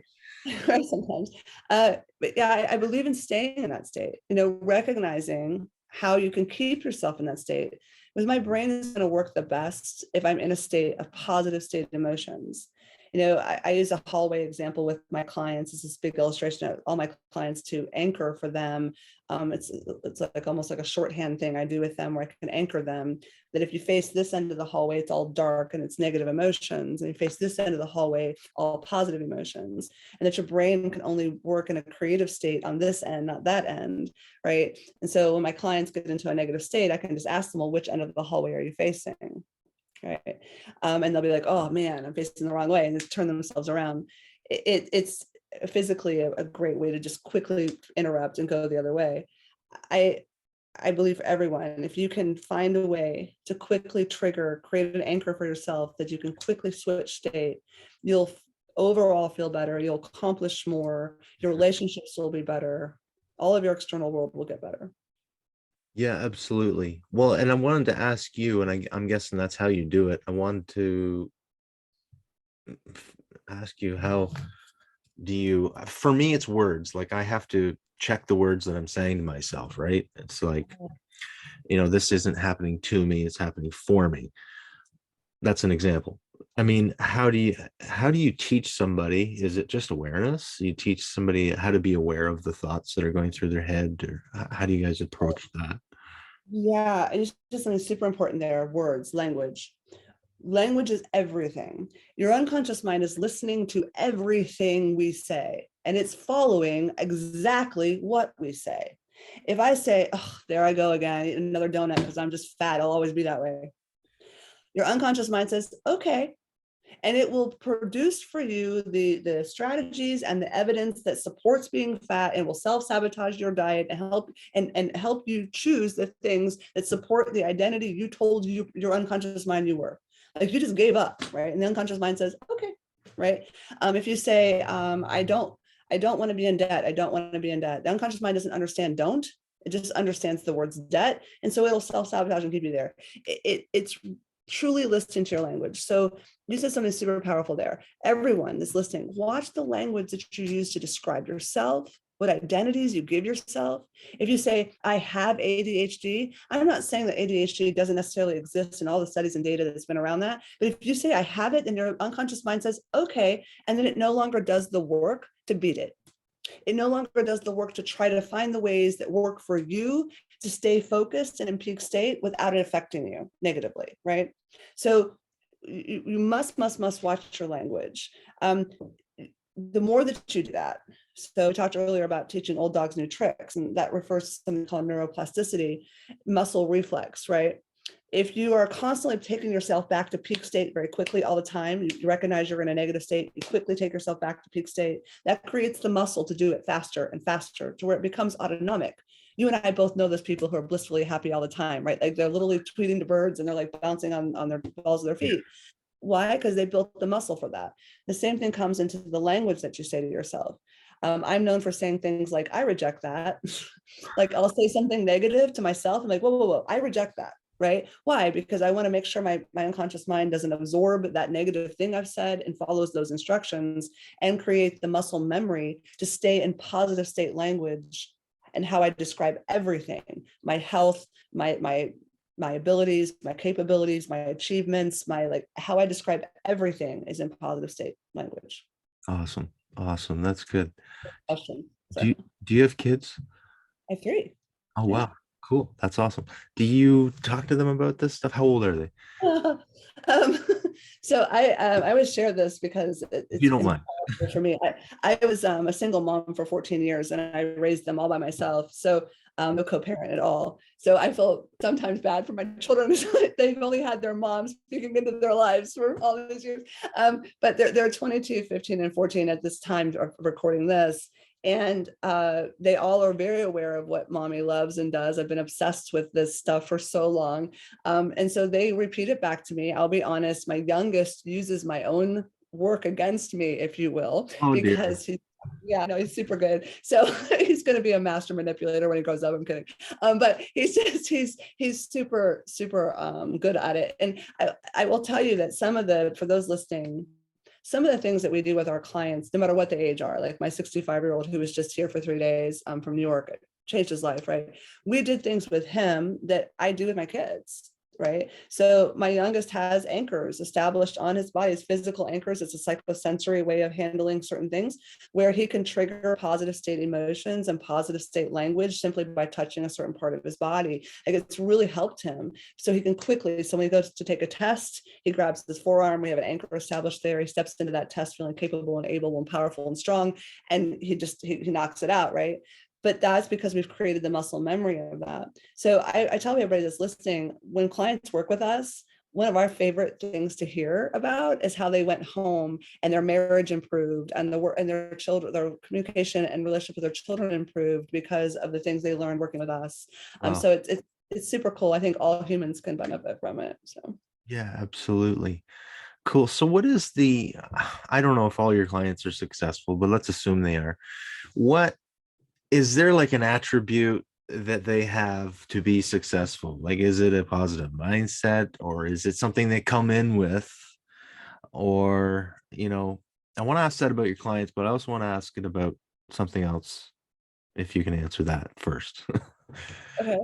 sometimes. But yeah, I believe in staying in that state, recognizing how you can keep yourself in that state. Because my brain is going to work the best if I'm in a positive state of emotions. I use a hallway example with my clients. It's this big illustration of all my clients to anchor for them. It's like almost like a shorthand thing I do with them where I can anchor them that if you face this end of the hallway, it's all dark and it's negative emotions. And you face this end of the hallway, all positive emotions. And that your brain can only work in a creative state on this end, not that end, right? And so when my clients get into a negative state, I can just ask them, well, which end of the hallway are you facing? Right. And they'll be like, oh man, I'm facing the wrong way, and just turn themselves around. It's physically a great way to just quickly interrupt and go the other way. I believe for everyone, if you can find a way to quickly create an anchor for yourself that you can quickly switch state, you'll overall feel better, you'll accomplish more, your relationships will be better, all of your external world will get better. Yeah, absolutely. Well, and I wanted to ask you, and I'm guessing that's how you do it. I wanted to ask you, how do you, for me, it's words. Like I have to check the words that I'm saying to myself, right? It's like, this isn't happening to me, it's happening for me. That's an example. I mean, how do you teach somebody? Is it just awareness? You teach somebody how to be aware of the thoughts that are going through their head, or how do you guys approach that? Yeah, and it's just something super important there. Words, language. Language is everything. Your unconscious mind is listening to everything we say, and it's following exactly what we say. If I say, oh, there I go again, eat another donut because I'm just fat, I'll always be that way. Your unconscious mind says, okay, and it will produce for you the strategies and the evidence that supports being fat, and will self-sabotage your diet and help you choose the things that support the identity you told your unconscious mind you were. Like you just gave up, right? And the unconscious mind says, okay, right? If you say, I don't want to be in debt, I don't want to be in debt. The unconscious mind doesn't understand don't. It just understands the words debt. And so it'll self-sabotage and keep you there. It's truly listening to your language. So you said something super powerful there. Everyone that's listening, watch the language that you use to describe yourself, what identities you give yourself. If you say, I have ADHD, I'm not saying that ADHD doesn't necessarily exist in all the studies and data that's been around that. But if you say, I have it, and your unconscious mind says, okay, and then it no longer does the work to beat it. It no longer does the work to try to find the ways that work for you to stay focused and in peak state without it affecting you negatively, right? So you must watch your language. The more that you do that, so we talked earlier about teaching old dogs new tricks, and that refers to something called neuroplasticity, muscle reflex, right? If you are constantly taking yourself back to peak state very quickly all the time, you recognize you're in a negative state, you quickly take yourself back to peak state, that creates the muscle to do it faster and faster to where it becomes autonomic. You and I both know those people who are blissfully happy all the time, right? Like they're literally tweeting to birds and they're like bouncing on their balls of their feet. Why? Because they built the muscle for that. The same thing comes into the language that you say to yourself. I'm known for saying things like, I reject that. Like I'll say something negative to myself. I'm like, whoa, I reject that. Right? Why? Because I want to make sure my unconscious mind doesn't absorb that negative thing I've said and follows those instructions and create the muscle memory to stay in positive state language and how I describe everything, my health, my abilities, my capabilities, my achievements, how I describe everything is in positive state language. Awesome. That's good. Question. Do you have kids? I have 3. Oh, Yeah. wow. Cool. That's awesome. Do you talk to them about this stuff? How old are they? So I always share this because If you it's don't mind. important for me. I was a single mom for 14 years and I raised them all by myself. So no co-parent at all. So I feel sometimes bad for my children. They've only had their moms speaking into their lives for all these years. But they're 22, 15, and 14 at this time of recording this. And they all are very aware of what mommy loves and does. I've been obsessed with this stuff for so long. And so they repeat it back to me. I'll be honest, my youngest uses my own work against me, if you will, Oh, dear. because he's super good. So he's going to be a master manipulator when he grows up. I'm kidding. But he's super good at it. And I will tell you that for those listening, some of the things that we do with our clients, no matter what the age are, like my 65-year-old who was just here for 3 days from New York, changed his life, right? We did things with him that I do with my kids. right? So my youngest has anchors established on his body, his physical anchors. It's a psychosensory way of handling certain things where he can trigger positive state emotions and positive state language simply by touching a certain part of his body. Like, it's really helped him. So he can quickly, so when he goes to take a test, he grabs his forearm, we have an anchor established there. He steps into that test feeling capable and able and powerful and strong, and he knocks it out, right? But that's because we've created the muscle memory of that. So I tell everybody that's listening, when clients work with us, one of our favorite things to hear about is how they went home and their marriage improved, and the work and their children, their communication and relationship with their children improved because of the things they learned working with us. Wow. So it's super cool. I think all humans can benefit from it. So Yeah, absolutely. Cool. So what is I don't know if all your clients are successful, but let's assume they are. What is there like an attribute that they have to be successful? Like, is it a positive mindset, or is it something they come in with? Or, I want to ask that about your clients, but I also want to ask it about something else, if you can answer that first. okay.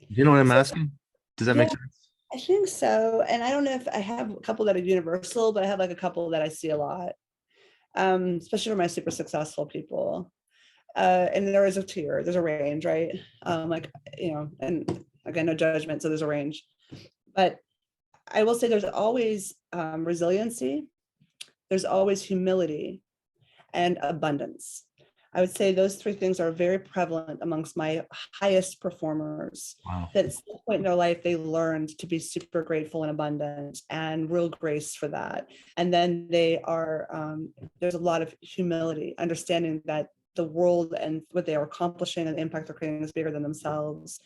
You know what I'm So asking? Does that yeah, make sense? I think so. And I don't know if I have a couple that are universal, but I have like a couple that I see a lot, especially for my super successful people. And there is a tier, there's a range, right? Like, and again, no judgment, so there's a range. But I will say there's always resiliency, there's always humility, and abundance. I would say those three things are very prevalent amongst my highest performers. Wow. That at some point in their life, they learned to be super grateful and abundant and real grace for that. And then there's a lot of humility, understanding that the world and what they are accomplishing and the impact they're creating is bigger than themselves.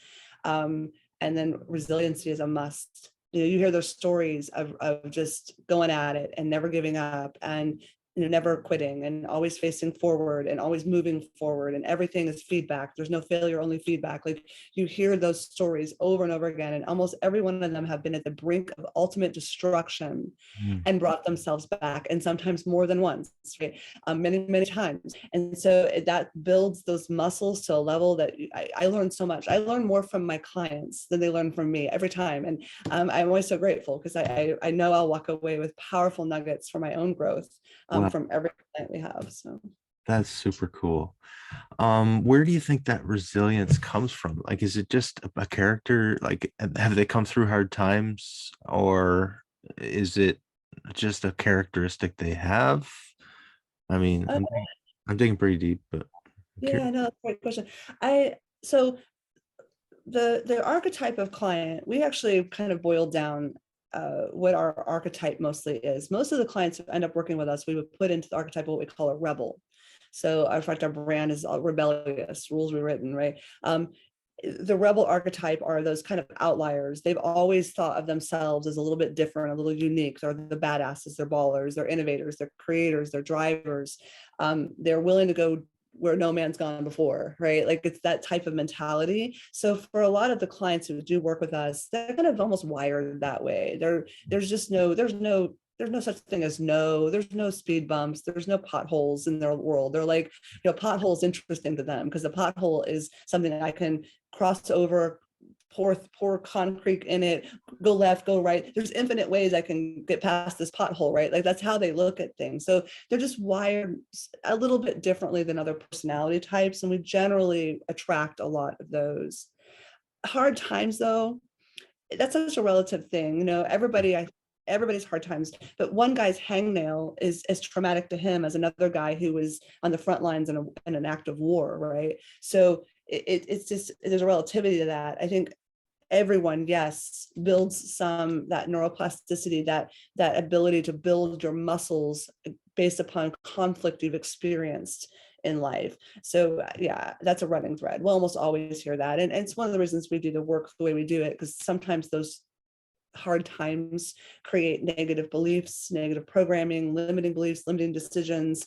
And then resiliency is a must. You hear those stories of just going at it and never giving up, and never quitting and always facing forward and always moving forward, and everything is feedback. There's no failure, only feedback. Like, you hear those stories over and over again, and almost every one of them have been at the brink of ultimate destruction and brought themselves back, and sometimes more than once, right? Many, many times. And so that builds those muscles to a level that I learn so much. I learn more from my clients than they learn from me every time. And I'm always so grateful, because I know I'll walk away with powerful nuggets for my own growth Wow, from every client we have. So that's super cool. Where do you think that resilience comes from? Like, is it just a character? Like, have they come through hard times, or is it just a characteristic they have? I mean, uh, I'm digging pretty deep, but I'm yeah, curious. no, that's a great question. So the archetype of client, we actually kind of boiled down what our archetype mostly is. Most of the clients who end up working with us, we would put into the archetype of what we call a rebel. So in fact, our brand is rebellious, rules rewritten, right? The rebel archetype are those kind of outliers. They've always thought of themselves as a little bit different, a little unique. They're the badasses, they're ballers, they're innovators, they're creators, they're drivers. They're willing to go where no man's gone before, right? Like, it's that type of mentality. So for a lot of the clients who do work with us, they're kind of almost wired that way. There's no such thing as there's no speed bumps, there's no potholes in their world. They're like, potholes interesting to them because the pothole is something that I can cross over, pour concrete in it, go left, go right. There's infinite ways I can get past this pothole, right? Like, that's how they look at things. So they're just wired a little bit differently than other personality types, and we generally attract a lot of those. Hard times, though, that's such a relative thing. Everybody's hard times, but one guy's hangnail is as traumatic to him as another guy who was on the front lines in an act of war, right? So it's just, there's a relativity to that. I think everyone, yes, builds that neuroplasticity, that ability to build your muscles based upon conflict you've experienced in life. So yeah, that's a running thread. We'll almost always hear that. And it's one of the reasons we do the work the way we do it, because sometimes those hard times create negative beliefs, negative programming, limiting beliefs, limiting decisions,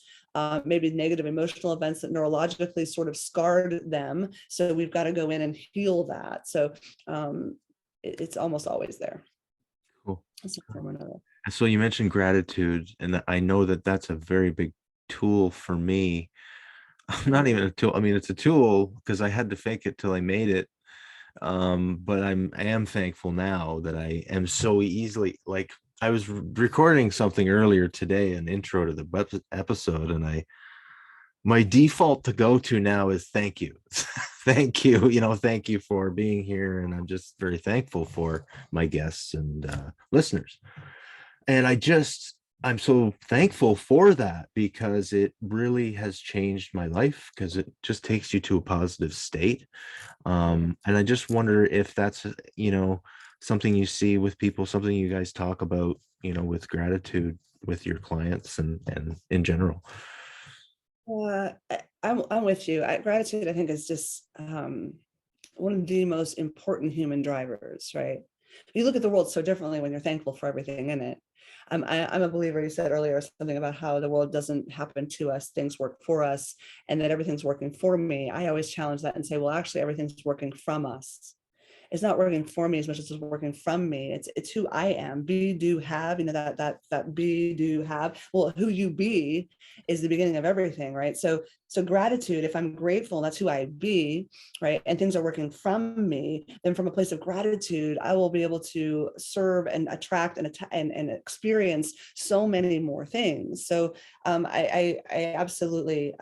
maybe negative emotional events that neurologically sort of scarred them. So we've got to go in and heal that. So it's almost always there. Cool. Another. So you mentioned gratitude, and I know that that's a very big tool for me. Not even a tool. I mean, it's a tool because I had to fake it till I made it. But I am thankful now that I am so easily, like, I was recording something earlier today, an intro to the episode, and my default to go to now is thank you. Thank you, thank you for being here, and I'm just very thankful for my guests and listeners. And I'm so thankful for that, because it really has changed my life, because it just takes you to a positive state. And I just wonder if that's, something you see with people, something you guys talk about, with gratitude with your clients and in general. I'm with you. Gratitude, I think, is just one of the most important human drivers, right? You look at the world so differently when you're thankful for everything in it. I'm a believer. You said earlier something about how the world doesn't happen to us, things work for us, and that everything's working for me. I always challenge that and say, well, actually, everything's working from us. It's not working for me as much as it's working from me. It's who I am. Be, do, have. That be, do, have. Well, who you be is the beginning of everything, right? So gratitude. If I'm grateful, that's who I be, right? And things are working from me. Then from a place of gratitude, I will be able to serve and attract and experience so many more things. So I absolutely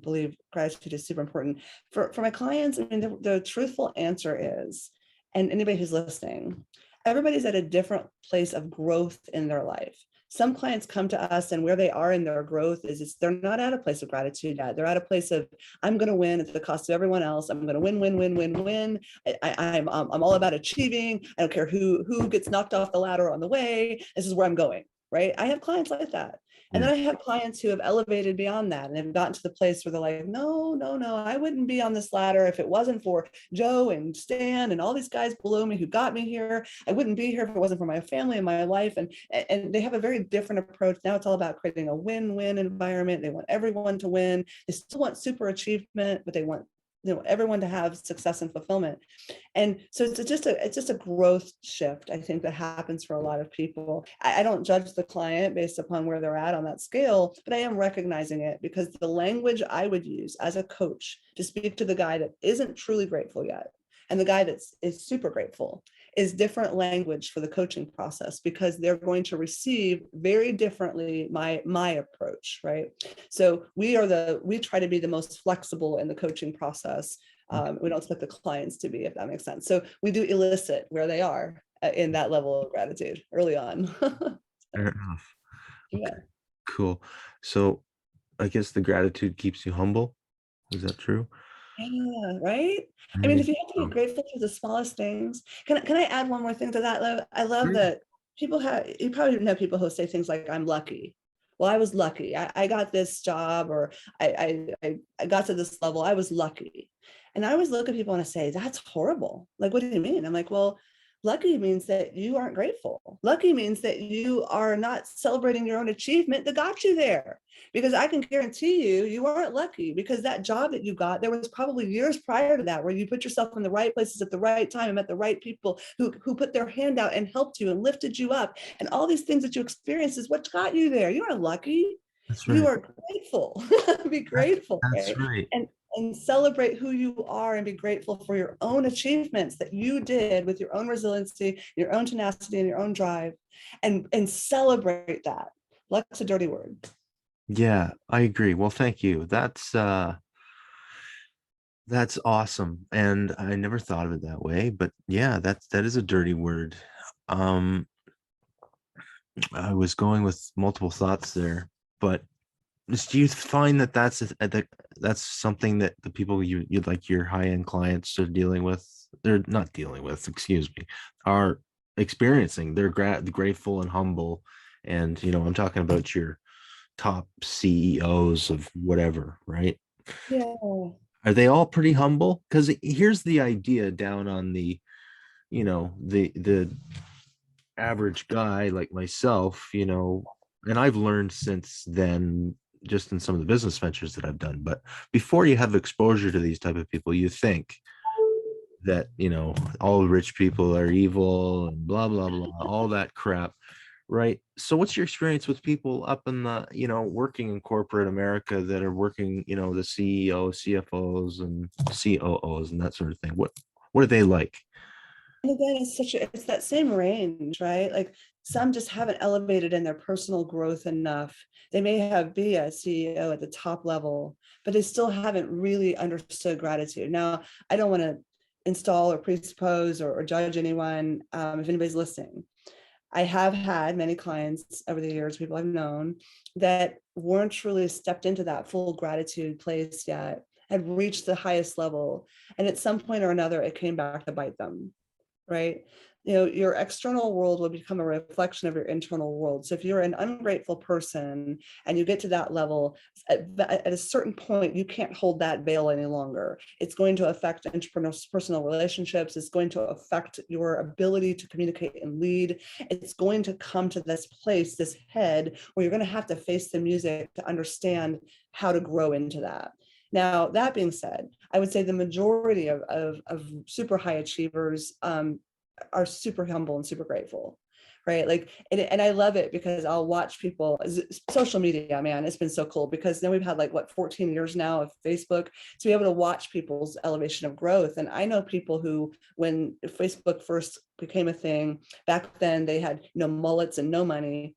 believe gratitude is super important for my clients. I mean, the truthful answer is, and anybody who's listening, everybody's at a different place of growth in their life. Some clients come to us, and where they are in their growth is they're not at a place of gratitude yet. They're at a place of, I'm going to win at the cost of everyone else. I'm going to win, win, win, win, win. I'm all about achieving. I don't care who gets knocked off the ladder on the way. This is where I'm going. Right? I have clients like that. And Yeah. then I have clients who have elevated beyond that and have gotten to the place where they're like, no, no, no, I wouldn't be on this ladder if it wasn't for Joe and Stan and all these guys below me who got me here. I wouldn't be here if it wasn't for my family and my life. And they have a very different approach. Now it's all about creating a win-win environment. They want everyone to win. They still want super achievement, but they want everyone to have success and fulfillment. And so it's just a growth shift, I think, that happens for a lot of people. I don't judge the client based upon where they're at on that scale, but I am recognizing it, because the language I would use as a coach to speak to the guy that isn't truly grateful yet and the guy is super grateful is different language for the coaching process, because they're going to receive very differently my approach, right? So we try to be the most flexible in the coaching process. We don't expect the clients to be, if that makes sense. So we do elicit where they are in that level of gratitude early on. Fair enough. Yeah. Okay, cool. So I guess the gratitude keeps you humble. Is that true? Yeah, right. I There mean, you if you have to be go. grateful for the smallest things, can I add one more thing to that? I love that you probably know people who say things like, I'm lucky. Well, I was lucky. I got this job, or I got to this level. I was lucky. And I always look at people and I say, that's horrible. Like, what do you mean? I'm like, well, lucky means that you aren't grateful. Lucky means that you are not celebrating your own achievement that got you there. Because I can guarantee you weren't lucky, because that job that you got, there was probably years prior to that where you put yourself in the right places at the right time and met the right people who put their hand out and helped you and lifted you up. And all these things that you experienced is what got you there. You aren't lucky. That's You right. are grateful. Be That's, grateful, that's right? right. And celebrate who you are, and be grateful for your own achievements that you did with your own resiliency, your own tenacity, and your own drive, and celebrate that. Luck's a dirty word. Yeah, I agree. Well, thank you. That's awesome. And I never thought of it that way, but yeah, that is a dirty word. Um, I was going with multiple thoughts there, but do you find that that's something that the people you like your high-end clients are dealing with, they're not dealing with, excuse me, are experiencing? They're grateful and humble, and I'm talking about your top CEOs of whatever, right? Yeah. Are they all pretty humble? Because here's the idea down on the average guy like myself, and I've learned since then, just in some of the business ventures that I've done. But before you have exposure to these type of people, you think that, all rich people are evil and blah, blah, blah, all that crap. Right. So what's your experience with people up in the, working in corporate America that are working, the CEO, CFOs and COOs and that sort of thing? What are they like? And again, it's that same range, right? Like some just haven't elevated in their personal growth enough. They may be a CEO at the top level, but they still haven't really understood gratitude. Now, I don't want to install or presuppose or judge anyone, if anybody's listening. I have had many clients over the years, people I've known, that weren't truly stepped into that full gratitude place yet, had reached the highest level. And at some point or another, it came back to bite them, right? Your external world will become a reflection of your internal world. So if you're an ungrateful person and you get to that level, at a certain point, you can't hold that veil any longer. It's going to affect personal relationships. It's going to affect your ability to communicate and lead. It's going to come to this place, this head, where you're going to have to face the music to understand how to grow into that. Now, that being said, I would say the majority of super high achievers are super humble and super grateful, right? Like, and I love it because I'll watch people, social media, man, it's been so cool because then we've had like, 14 years now of Facebook to be able to watch people's elevation of growth. And I know people who, when Facebook first became a thing, back then they had, mullets and no money.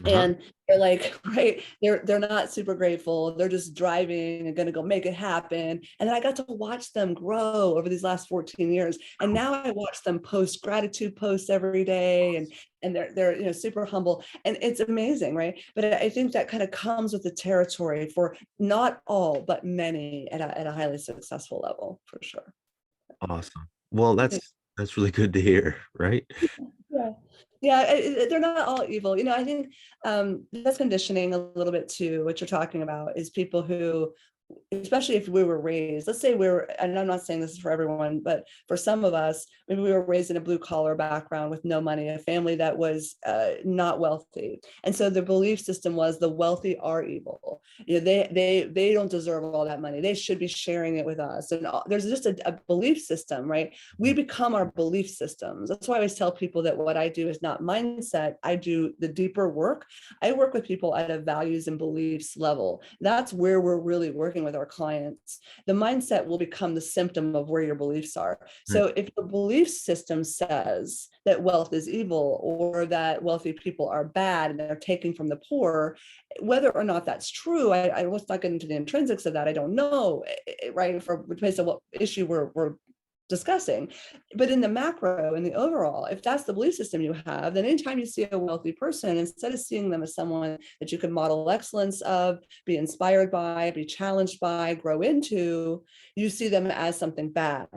Uh-huh. And they're like, right, they're not super grateful. They're just driving and gonna go make it happen. And then I got to watch them grow over these last 14 years. And now I watch them post gratitude posts every day, and they're super humble. And it's amazing, right? But I think that kind of comes with the territory for not all, but many at a highly successful level, for sure. Awesome. Well, that's really good to hear, right? Yeah. Yeah, they're not all evil. I think that's conditioning a little bit too. What you're talking about is people who, especially if we were raised, let's say and I'm not saying this is for everyone, but for some of us, maybe we were raised in a blue collar background with no money, a family that was not wealthy. And so the belief system was the wealthy are evil. They don't deserve all that money. They should be sharing it with us. And there's just a belief system, right? We become our belief systems. That's why I always tell people that what I do is not mindset. I do the deeper work. I work with people at a values and beliefs level. That's where we're really working with our clients. The mindset will become the symptom of where your beliefs are. Right. So if your belief system says that wealth is evil or that wealthy people are bad and they're taking from the poor, whether or not that's true, I was not getting into the intrinsics of that. I don't know, right? Based on what issue we're discussing. But in the macro, in the overall, if that's the belief system you have, then anytime you see a wealthy person, instead of seeing them as someone that you can model excellence of, be inspired by, be challenged by, grow into, you see them as something bad.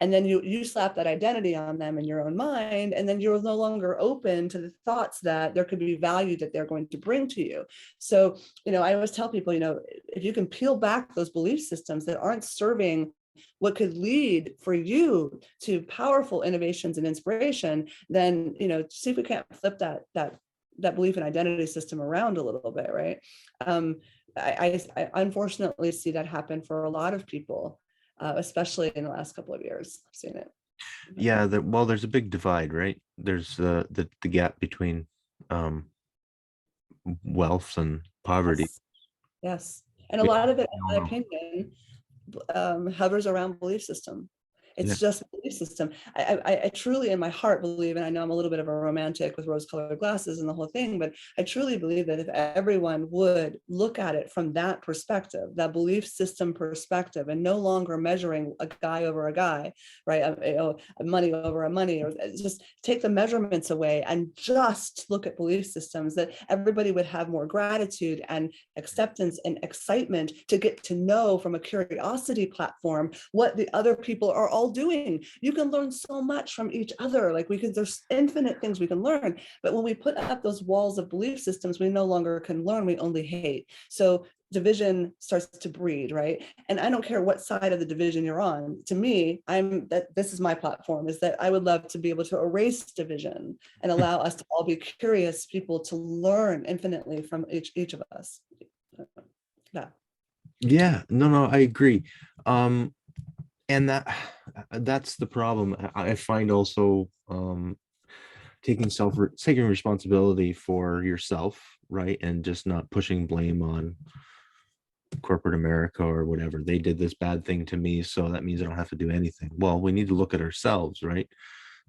And then you slap that identity on them in your own mind, and then you're no longer open to the thoughts that there could be value that they're going to bring to you. So, I always tell people, if you can peel back those belief systems that aren't serving what could lead for you to powerful innovations and inspiration, then see if we can't flip that belief and identity system around a little bit, right? I unfortunately see that happen for a lot of people, especially in the last couple of years. I've seen it. Yeah, well, there's a big divide, right? There's the gap between um wealth and poverty. Yes, yes, and a We lot of it, we in all my know. opinion, hovers around belief system. Yeah. It's just a belief system. I truly, in my heart, believe, and I know I'm a little bit of a romantic with rose-colored glasses and the whole thing, but I truly believe that if everyone would look at it from that perspective, that belief system perspective, and no longer measuring a guy over a guy, right? A money over a money, or just take the measurements away and just look at belief systems, that everybody would have more gratitude and acceptance and excitement to get to know from a curiosity platform what the other people are all doing. You can learn so much from each other. There's infinite things we can learn. But when we put up those walls of belief systems, we no longer can learn, we only hate. So division starts to breed, right? And I don't care what side of the division you're on. To me, this is my platform, is that I would love to be able to erase division and allow us to all be curious people to learn infinitely from each of us. Yeah. Yeah, no, I agree. And that's the problem. I find also taking responsibility for yourself, right? And just not pushing blame on corporate America or whatever. They did this bad thing to me, so that means I don't have to do anything. Well, we need to look at ourselves, right?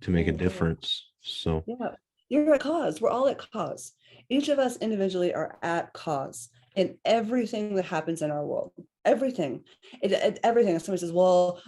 to make a difference. So Yeah, you're at cause. We're all at cause. Each of us individually are at cause in everything that happens in our world. Everything, everything. If somebody says, "Well,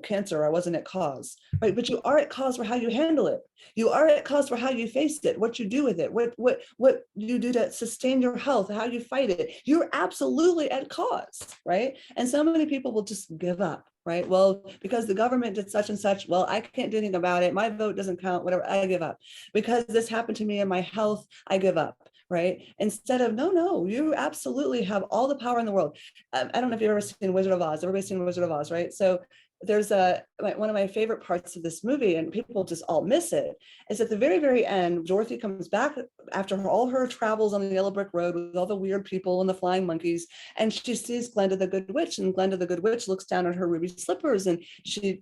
cancer, I wasn't at cause," right? But you are at cause for how you handle it. You are at cause for how you face it, what you do with it, what you do to sustain your health, how you fight it. You're absolutely at cause, right? And so many people will just give up. Right. Well, because the government did such and such, well, I can't do anything about it. My vote doesn't count, whatever. I give up. Because this happened to me in my health, I give up. Right. Instead of, no, you absolutely have all the power in the world. I don't know if you've ever seen Wizard of Oz. Everybody's seen Wizard of Oz, right? So there's one of my favorite parts of this movie, and people just all miss it, is at the very, very end, Dorothy comes back after all her travels on the yellow brick road with all the weird people and the flying monkeys, and she sees Glenda the Good Witch, and Glenda the Good Witch looks down at her ruby slippers, and she,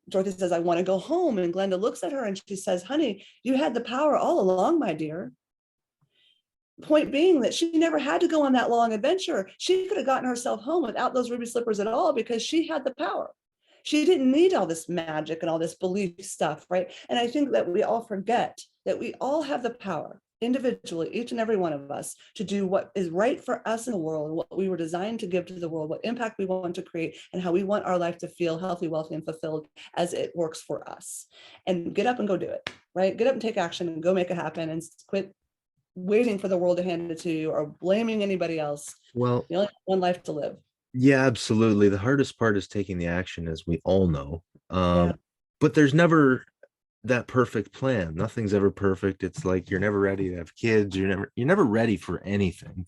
Dorothy says, "I want to go home," and Glenda looks at her and she says, "Honey, you had the power all along, my dear." Point being that she never had to go on that long adventure. She could have gotten herself home without those ruby slippers at all, because she had the power. She didn't need all this magic and all this belief stuff, right? And I think that we all forget that we all have the power individually, each and every one of us, to do what is right for us in the world, what we were designed to give to the world, what impact we want to create, and how we want our life to feel healthy, wealthy, and fulfilled as it works for us. And get up and go do it, right? Get up and take action and go make it happen, and quit waiting for the world to hand it to you or blaming anybody else. well, You only have one life to live. yeah, absolutely. The hardest part is taking the action, as we all know. Yeah. But there's never that perfect plan. Nothing's ever perfect. It's like you're never ready to have kids. You're never ready for anything.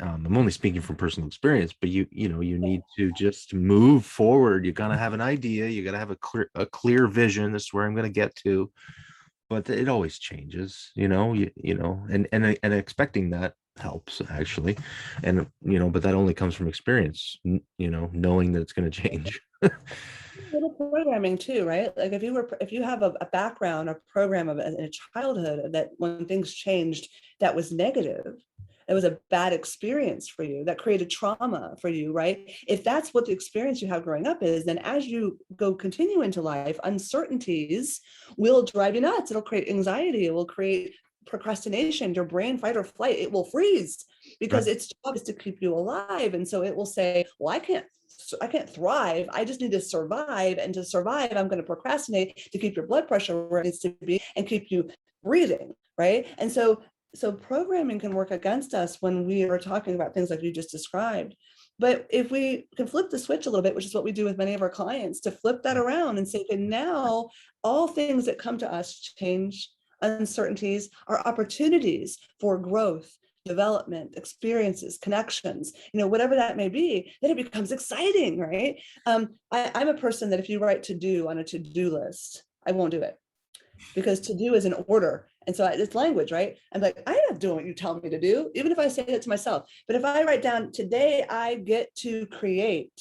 I'm only speaking from personal experience, but you need to just move forward. You gotta have an idea. You gotta have a clear vision. This is where I'm gonna get to. But it always changes, and expecting that helps actually, and but that only comes from experience, knowing that it's going to change. Little programming too, right? Like if you have a background, a program of in a childhood that when things changed, that was negative, it was a bad experience for you, that created trauma for you, right? If that's what the experience you have growing up is, then as you continue into life, uncertainties will drive you nuts. It'll create anxiety. It will create procrastination, your brain fight or flight. It will freeze because Right. its job is to keep you alive. And so it will say, well, I can't thrive. I just need to survive. And to survive, I'm going to procrastinate to keep your blood pressure where it needs to be and keep you breathing, right? And so programming can work against us when we are talking about things like you just described. But if we can flip the switch a little bit, which is what we do with many of our clients, to flip that around and say, okay, now all things that come to us, change, uncertainties, are opportunities for growth, development, experiences, connections, whatever that may be, then it becomes exciting, right? I'm a person that if you write to do on a to-do list, I won't do it, because to do is an order. And so it's language, right? I'm like, I'm not doing what you tell me to do, even if I say it to myself. But if I write down, today I get to create,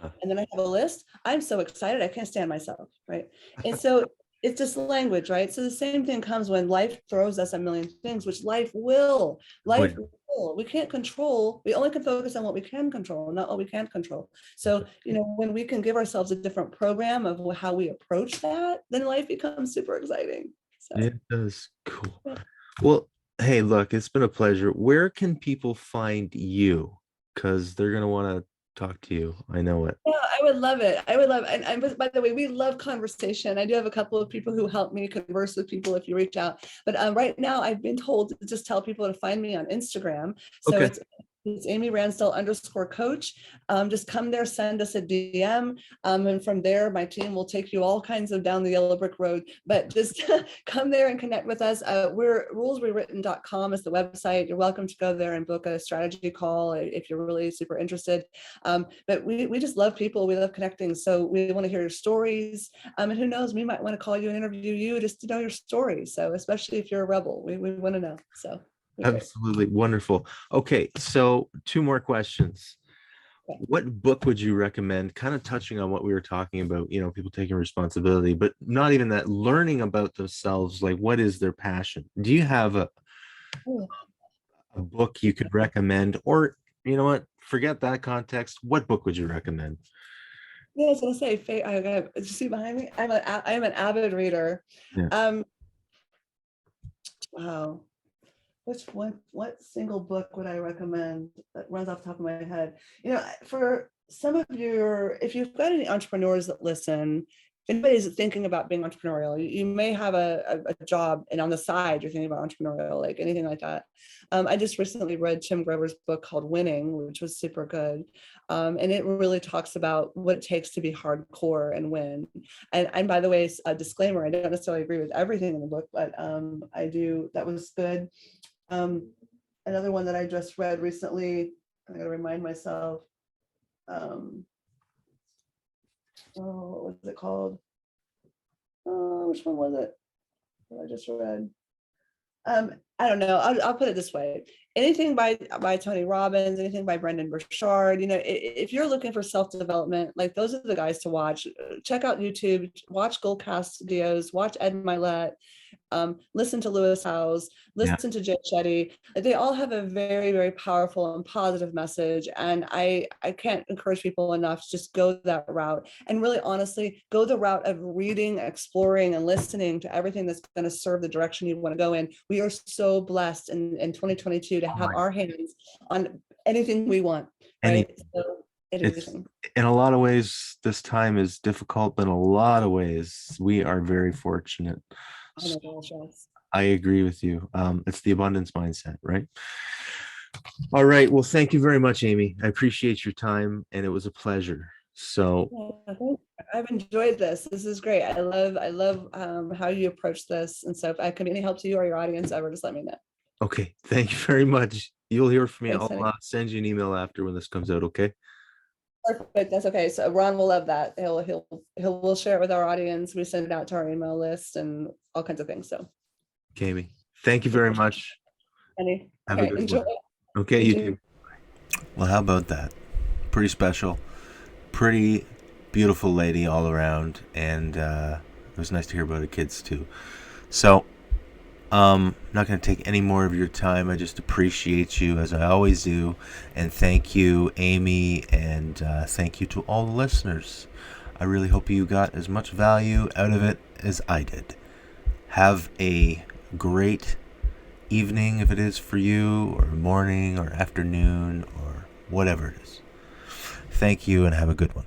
and then I have a list, I'm so excited, I can't stand myself, right? And so it's just language, right? So the same thing comes when life throws us a million things, which life will. We can't control, we only can focus on what we can control, not what we can't control. So, when we can give ourselves a different program of how we approach that, then life becomes super exciting. So, It does. Cool. yeah. Well, hey, look, it's been a pleasure. Where can people find you? Because they're going to want to talk to you. I know it. Yeah, I would love it. I would love it. And by the way, we love conversation. I do have a couple of people who help me converse with people if you reach out. But right now, I've been told to just tell people to find me on Instagram. So Okay. it's Amy Ransdell _coach. Just come there, send us a DM. And from there, my team will take you all kinds of down the yellow brick road. But just come there and connect with us. We're rulesrewritten.com is the website. You're welcome to go there and book a strategy call if you're really super interested. But we just love people. We love connecting. So we want to hear your stories. And who knows, we might want to call you and interview you just to know your story. So especially if you're a rebel, we want to know. So. Absolutely wonderful. Okay, so two more questions. Okay. What book would you recommend? Kind of touching on what we were talking about, people taking responsibility, but not even that, learning about themselves, like what is their passion? Do you have a book you could recommend? Or, you know what, forget that context. What book would you recommend? Yeah, I was gonna say, did you see behind me? I am an avid reader. Yeah. Um, wow. What single book would I recommend that runs off the top of my head? For some of if you've got any entrepreneurs that listen, if anybody's thinking about being entrepreneurial, you may have a job and on the side you're thinking about entrepreneurial, like anything like that. I just recently read Tim Grover's book called Winning, which was super good. And it really talks about what it takes to be hardcore and win. And by the way, a disclaimer, I don't necessarily agree with everything in the book, but I do, that was good. Another one that I just read recently, I gotta remind myself, what was it called? Which one was it that I just read? I don't know. I'll put it this way. Anything by Tony Robbins, anything by Brendan Burchard, if you're looking for self-development, like those are the guys to watch. Check out YouTube, watch Goldcast videos, watch Ed Milet, listen to Lewis Howes, Yeah. listen to Jay Shetty. They all have a very, very powerful and positive message. And I can't encourage people enough to just go that route. And really, honestly, go the route of reading, exploring, and listening to everything that's going to serve the direction you want to go in. We are so blessed in 2022 to have our hands on anything we want, right? So anything. In a lot of ways, this time is difficult, but in a lot of ways, we are very fortunate. Oh my gosh, yes. I agree with you. It's the abundance mindset, right? All right. Well, thank you very much, Amy. I appreciate your time, and it was a pleasure. So, I've enjoyed this. This is great. I love how you approach this. And so if I can be any help to you or your audience ever, just let me know. okay. Thank you very much. You'll hear from me. Thanks, I'll honey. send you an email after when this comes out. Okay. Perfect. That's okay. So Ron will love that. We'll share it with our audience. We send it out to our email list and all kinds of things. So, Okay, Amy. Thank you very much. honey, Have a okay, good enjoy. one. Okay, you too. Well, how about that? Pretty special. Pretty beautiful lady all around, and it was nice to hear about her kids too. So, I'm not going to take any more of your time. I just appreciate you as I always do, and thank you, Amy, and thank you to all the listeners. I really hope you got as much value out of it as I did. Have a great evening if it is for you, or morning, or afternoon, or whatever it is. Thank you, and have a good one.